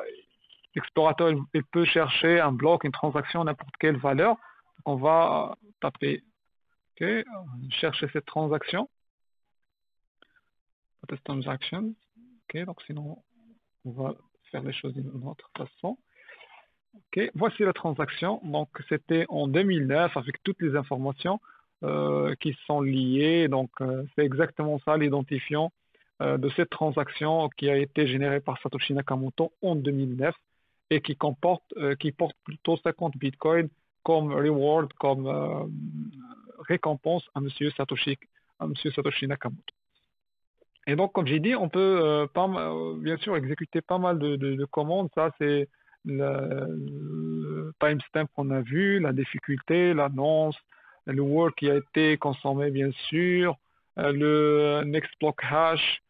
l'explorateur, il peut chercher un bloc, une transaction, n'importe quelle valeur. Donc, on va taper, OK, chercher cette transaction. Test transaction. OK, donc sinon, on va faire les choses d'une autre façon. OK, voici la transaction. Donc, c'était en 2009 avec toutes les informations qui sont liées. Donc, c'est exactement ça, l'identifiant de cette transaction qui a été générée par Satoshi Nakamoto en 2009 et qui porte plutôt 50 bitcoins comme reward, comme récompense à Monsieur Satoshi Nakamoto. Et donc, comme j'ai dit, on peut bien sûr exécuter pas mal de commandes. Ça, c'est le timestamp qu'on a vu, la difficulté, l'annonce, le word qui a été consommé, bien sûr, le next block hash,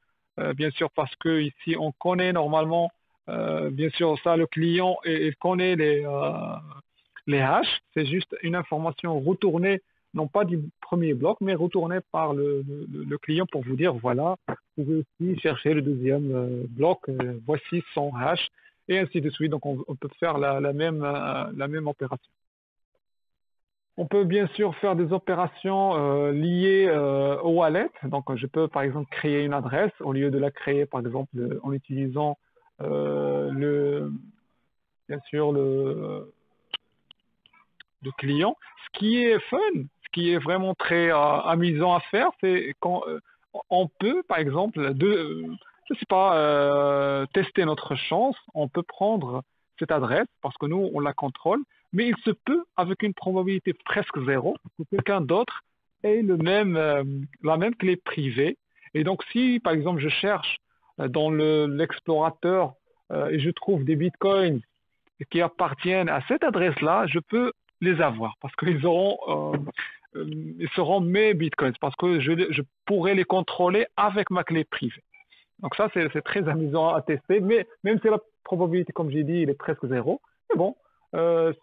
bien sûr, parce que ici, on connaît normalement, bien sûr, ça, le client, il connaît les hashes. C'est juste une information retournée, non pas du premier bloc, mais retournée par le client pour vous dire, voilà, vous pouvez aussi chercher le deuxième bloc, voici son hash, et ainsi de suite. Donc, on peut faire la même opération. On peut bien sûr faire des opérations liées au wallet. Donc, je peux par exemple créer une adresse au lieu de la créer par exemple en utilisant bien sûr le client. Ce qui est fun, ce qui est vraiment très amusant à faire, c'est quand on peut, par exemple, je sais pas, tester notre chance. On peut prendre cette adresse parce que nous, on la contrôle, mais il se peut, avec une probabilité presque zéro, que quelqu'un d'autre ait la même clé privée. Et donc, si, par exemple, je cherche dans l'explorateur et je trouve des bitcoins qui appartiennent à cette adresse-là, je peux les avoir parce ils seront mes bitcoins parce que je pourrais les contrôler avec ma clé privée. Donc ça, c'est très amusant à tester, mais même si la probabilité, comme j'ai dit, il est presque zéro, mais bon,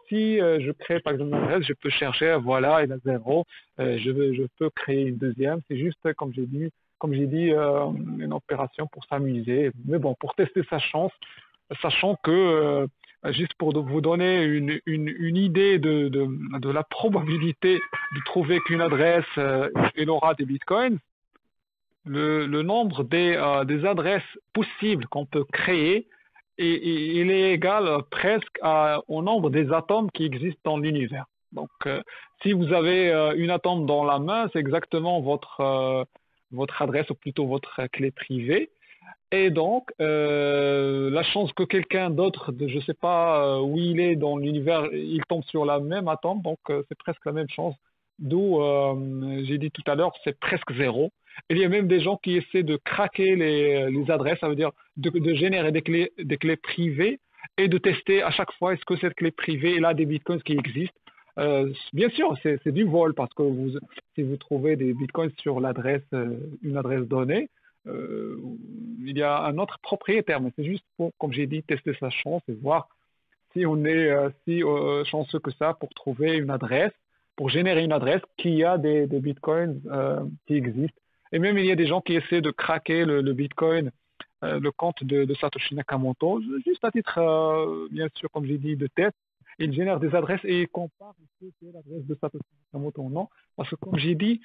si je crée par exemple une adresse, je peux chercher, voilà, il a zéro, je peux créer une deuxième, c'est juste, comme j'ai dit, une opération pour s'amuser, mais bon, pour tester sa chance, sachant que, juste pour vous donner une idée de la probabilité de trouver qu'une adresse, elle aura des bitcoins, le nombre des adresses possibles qu'on peut créer, il est égal presque au nombre des atomes qui existent dans l'univers. Donc, si vous avez une atome dans la main, c'est exactement votre adresse ou plutôt votre clé privée. Et donc, la chance que quelqu'un d'autre, je ne sais pas où il est dans l'univers, il tombe sur la même atome, donc c'est presque la même chance. D'où, j'ai dit tout à l'heure, c'est presque zéro. Il y a même des gens qui essaient de craquer les adresses, ça veut dire de générer des clés privées et de tester à chaque fois est-ce que cette clé privée elle a des bitcoins qui existent. Bien sûr, c'est du vol parce que si vous trouvez des bitcoins sur une adresse donnée, euh, il y a un autre propriétaire, mais c'est juste pour, comme j'ai dit, tester sa chance et voir si on est si chanceux que ça pour trouver une adresse, pour générer une adresse qui a des bitcoins qui existent. Et même il y a des gens qui essaient de craquer le bitcoin, le compte de Satoshi Nakamoto, juste à titre, bien sûr, comme j'ai dit, de test. Il génère des adresses et il compare est-ce que c'est l'adresse de Satoshi Nakamoto ou non. Parce que comme j'ai dit,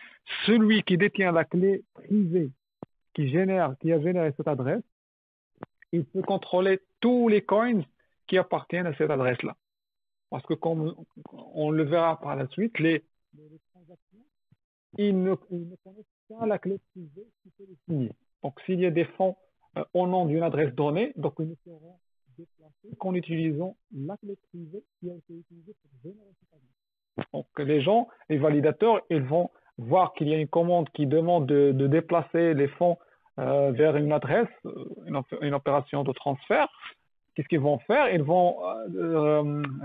celui qui détient la clé privée qui a généré cette adresse, il peut contrôler tous les coins qui appartiennent à cette adresse-là. Parce que comme on le verra par la suite, ils ne connaissent pas la clé privée qui peut les signer. Donc s'il y a des fonds au nom d'une adresse donnée, donc ils ne seront déplacés qu'en utilisant la clé privée qui a été utilisée pour générer cette adresse. Donc les gens, les validateurs, ils vont voir qu'il y a une commande qui demande de déplacer les fonds vers une adresse, une opération de transfert. Qu'est-ce qu'ils vont faire? Ils vont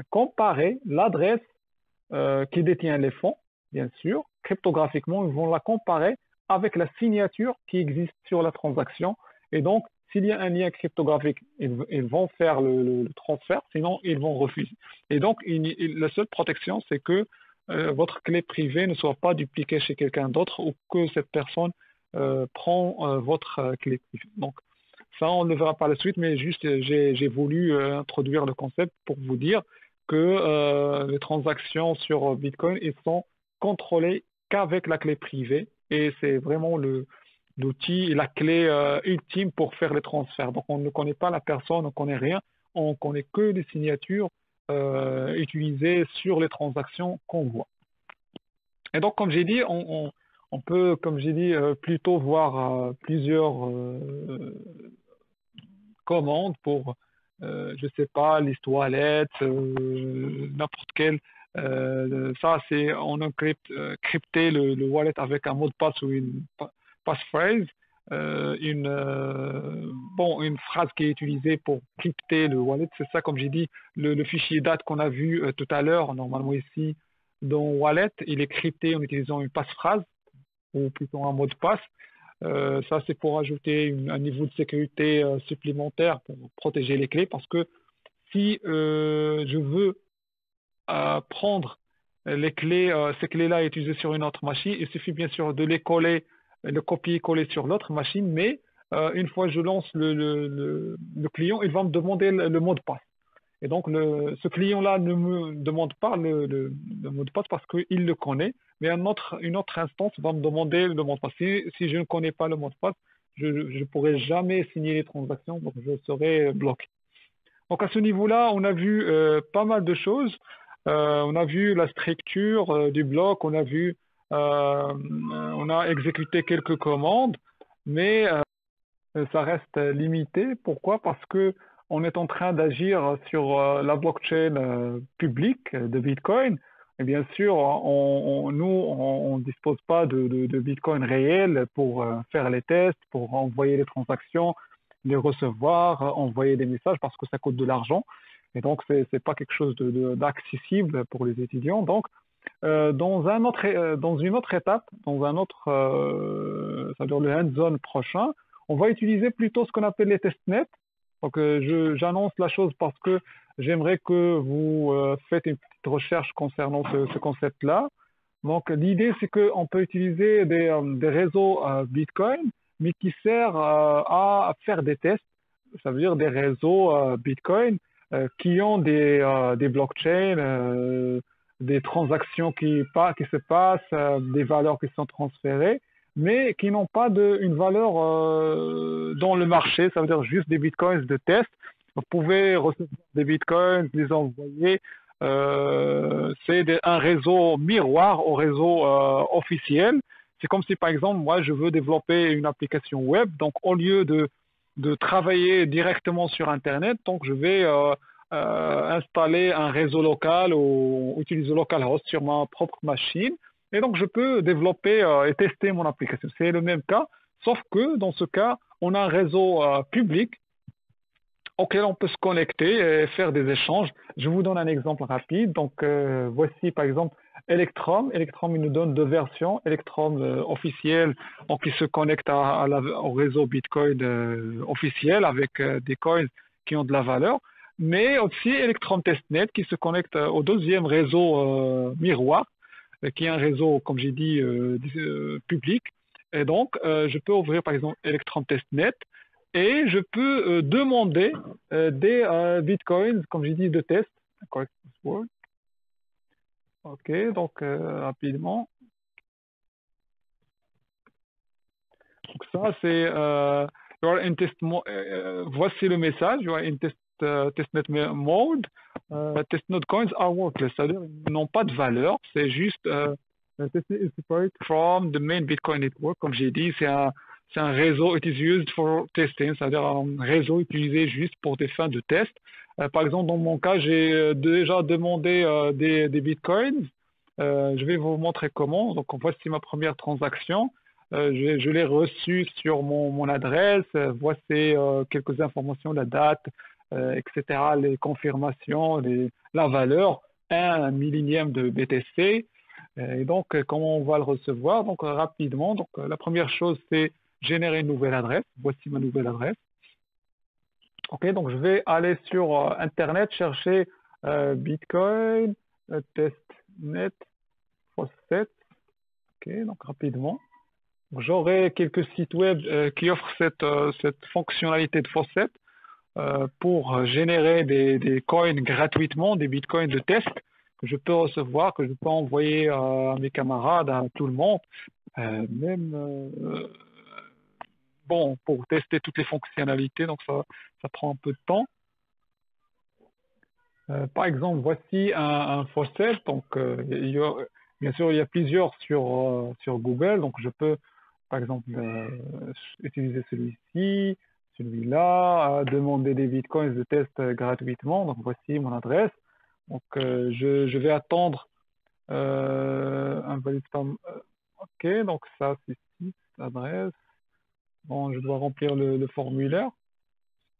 comparer l'adresse qui détient les fonds, bien sûr, cryptographiquement, ils vont la comparer avec la signature qui existe sur la transaction. Et donc, s'il y a un lien cryptographique, ils vont faire le transfert, sinon ils vont refuser. Et donc, la seule protection, c'est que votre clé privée ne soit pas dupliquée chez quelqu'un d'autre ou que cette personne prend votre clé privée. Donc, ça, on le verra par la suite, mais juste, j'ai voulu introduire le concept pour vous dire que les transactions sur Bitcoin, elles sont contrôlées qu'avec la clé privée et c'est vraiment l'outil et la clé ultime pour faire les transferts. Donc, on ne connaît pas la personne, on ne connaît rien, on connaît que les signatures utilisées sur les transactions qu'on voit. Et donc, comme j'ai dit, on peut, comme j'ai dit, plutôt voir plusieurs commandes pour, je sais pas, les toilettes, n'importe quel. Ça, c'est on a crypté le wallet avec un mot de passe ou une passphrase, une phrase qui est utilisée pour crypter le wallet. C'est ça, comme j'ai dit, le fichier date qu'on a vu tout à l'heure, normalement ici, dans Wallet, il est crypté en utilisant une passphrase ou plutôt un mot de passe. Ça, c'est pour ajouter un niveau de sécurité supplémentaire pour protéger les clés parce que si je veux prendre les clés, ces clés-là et utiliser sur une autre machine, il suffit bien sûr de les coller, le copier-coller sur l'autre machine, mais une fois que je lance le client, il va me demander le mot de passe. Et donc, ce client-là ne me demande pas le mot de passe parce qu'il le connaît, mais une autre instance va me demander le mot de passe. Si je ne connais pas le mot de passe, je ne pourrai jamais signer les transactions, donc je serai bloqué. Donc, à ce niveau-là, on a vu pas mal de choses. On a vu la structure du bloc, on a vu on a exécuté quelques commandes, mais ça reste limité. Pourquoi? Parce que on est en train d'agir sur la blockchain publique de Bitcoin. Et bien sûr, nous, on dispose pas de Bitcoin réel pour faire les tests, pour envoyer les transactions, les recevoir, envoyer des messages parce que ça coûte de l'argent. Et donc, c'est pas quelque chose d'accessible pour les étudiants. Donc, dans une autre étape, dans un autre, c'est-à-dire le hands-on prochain, on va utiliser plutôt ce qu'on appelle les testnets. Donc, j'annonce la chose parce que j'aimerais que vous faites une petite recherche concernant ce concept-là. Donc, l'idée, c'est qu'on peut utiliser des réseaux Bitcoin, mais qui servent à faire des tests. Ça veut dire des réseaux Bitcoin qui ont des blockchains, des transactions qui se passent, des valeurs qui sont transférées, mais qui n'ont pas une valeur dans le marché. Ça veut dire juste des bitcoins de test. Vous pouvez recevoir des bitcoins, les envoyer. C'est un réseau miroir au réseau officiel. C'est comme si, par exemple, moi, je veux développer une application web. Donc, au lieu de travailler directement sur Internet, donc je vais installer un réseau local ou utiliser localhost sur ma propre machine. Et donc, je peux développer et tester mon application. C'est le même cas, sauf que dans ce cas, on a un réseau public auquel on peut se connecter et faire des échanges. Je vous donne un exemple rapide. Donc, voici par exemple Electrum. Electrum, il nous donne deux versions. Electrum officiel, donc il se connecte au réseau Bitcoin officiel avec des coins qui ont de la valeur. Mais aussi Electrum Testnet qui se connecte au deuxième réseau miroir, qui est un réseau, comme j'ai dit, public. Et donc, je peux ouvrir par exemple Electrum Testnet et je peux demander des bitcoins, comme j'ai dit, de test. Ok, donc rapidement. Donc ça, c'est voici le message. You are in testnet mode. Testnet coins are worthless, c'est-à-dire ils n'ont pas de valeur. C'est juste testnet is separate from the main Bitcoin network. Comme j'ai dit, c'est un réseau, it is used for testing, c'est-à-dire un réseau utilisé juste pour des fins de test. Par exemple, dans mon cas, j'ai déjà demandé des bitcoins. Je vais vous montrer comment. Donc, voici ma première transaction. Je l'ai reçu sur mon adresse. Voici quelques informations, la date, etc., les confirmations, la valeur, un millinième de BTC. Et donc, comment on va le recevoir? Donc, rapidement. Donc, la première chose, c'est générer une nouvelle adresse. Voici ma nouvelle adresse. Ok, donc je vais aller sur Internet chercher Bitcoin, testnet, faucet. Ok, donc rapidement. J'aurai quelques sites web qui offrent cette fonctionnalité de faucet pour générer des coins gratuitement, des bitcoins de test que je peux recevoir, que je peux envoyer à mes camarades, à tout le monde, même bon, pour tester toutes les fonctionnalités, donc ça prend un peu de temps. Par exemple, voici un faucet, donc bien sûr il y a plusieurs sur Google, donc je peux par exemple utiliser celui-ci, celui-là, demander des bitcoins de test gratuitement, donc voici mon adresse. Donc je vais attendre un valide spam. Ok, donc ça c'est site, adresse. Bon, je dois remplir le formulaire.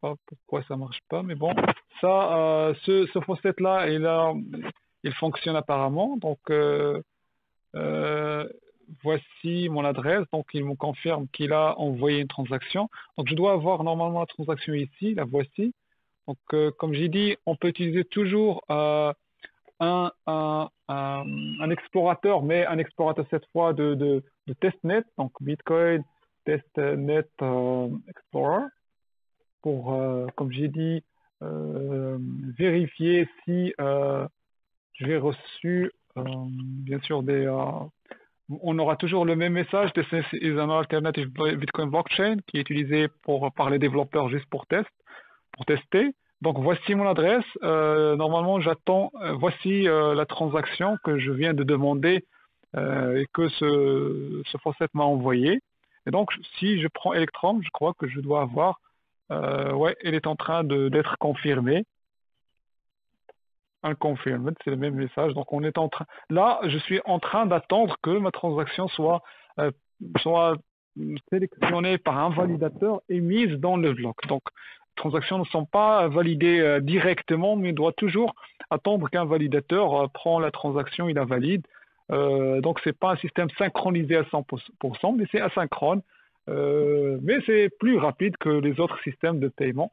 Pas pourquoi ça marche pas, mais bon, ça, ce faucet-là, il fonctionne apparemment. Donc, euh, voici mon adresse. Donc, il me confirme qu'il a envoyé une transaction. Donc, je dois avoir normalement la transaction ici. La voici. Donc, comme j'ai dit, on peut utiliser toujours un explorateur, mais un explorateur cette fois de testnet. Donc, Bitcoin testnet Explorer pour, comme j'ai dit, vérifier si j'ai reçu, bien sûr, on aura toujours le même message. This is an alternative Bitcoin blockchain qui est utilisé par les développeurs juste pour tester. Donc, voici mon adresse. Normalement, j'attends, voici la transaction que je viens de demander et que ce faucet m'a envoyé. Et donc, si je prends Electrum, je crois que je dois avoir, ouais, elle est en train d'être confirmée. Unconfirmed, c'est le même message. Donc, on est en train, là, je suis en train d'attendre que ma transaction euh, soit sélectionnée par un validateur et mise dans le bloc. Donc, les transactions ne sont pas validées directement, mais on doit toujours attendre qu'un validateur prend la transaction, il la valide. Donc, c'est pas un système synchronisé à 100%, mais c'est asynchrone. Mais c'est plus rapide que les autres systèmes de paiement.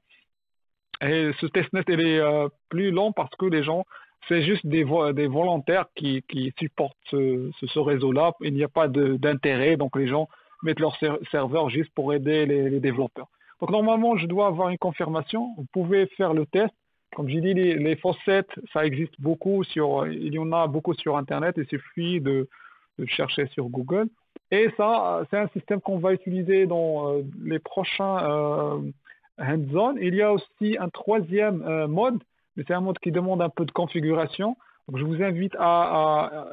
Et ce testnet, il est plus long parce que les gens, c'est juste des volontaires qui supportent ce réseau-là. Il n'y a pas d'intérêt, donc les gens mettent leur serveur juste pour aider les développeurs. Donc normalement, je dois avoir une confirmation. Vous pouvez faire le test. Comme j'ai dit, les faucets, ça existe beaucoup il y en a beaucoup sur Internet. Il suffit de chercher sur Google. Et ça, c'est un système qu'on va utiliser dans les prochains hands-on. Il y a aussi un troisième mode, mais c'est un mode qui demande un peu de configuration. Donc, je vous invite à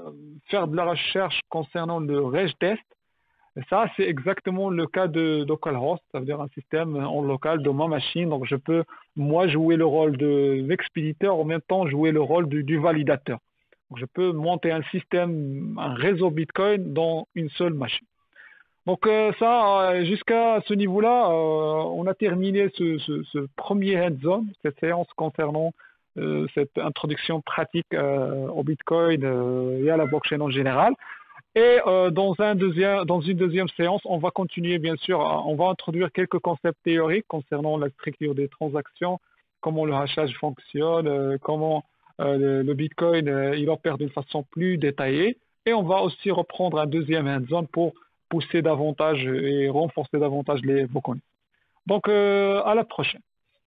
faire de la recherche concernant le Reg Test. Et ça, c'est exactement le cas de localhost, ça veut dire un système en local de ma machine. Donc, je peux, moi, jouer le rôle de l'expéditeur, en même temps jouer le rôle du validateur. Donc, je peux monter un système, un réseau Bitcoin dans une seule machine. Donc ça, jusqu'à ce niveau-là, on a terminé ce premier hands-on, cette séance concernant cette introduction pratique au Bitcoin et à la blockchain en général. Et dans une deuxième séance, on va continuer bien sûr, on va introduire quelques concepts théoriques concernant la structure des transactions, comment le hachage fonctionne, comment le Bitcoin il opère d'une façon plus détaillée. Et on va aussi reprendre un deuxième hands-on pour pousser davantage et renforcer davantage vos connaissances. Donc, à la prochaine.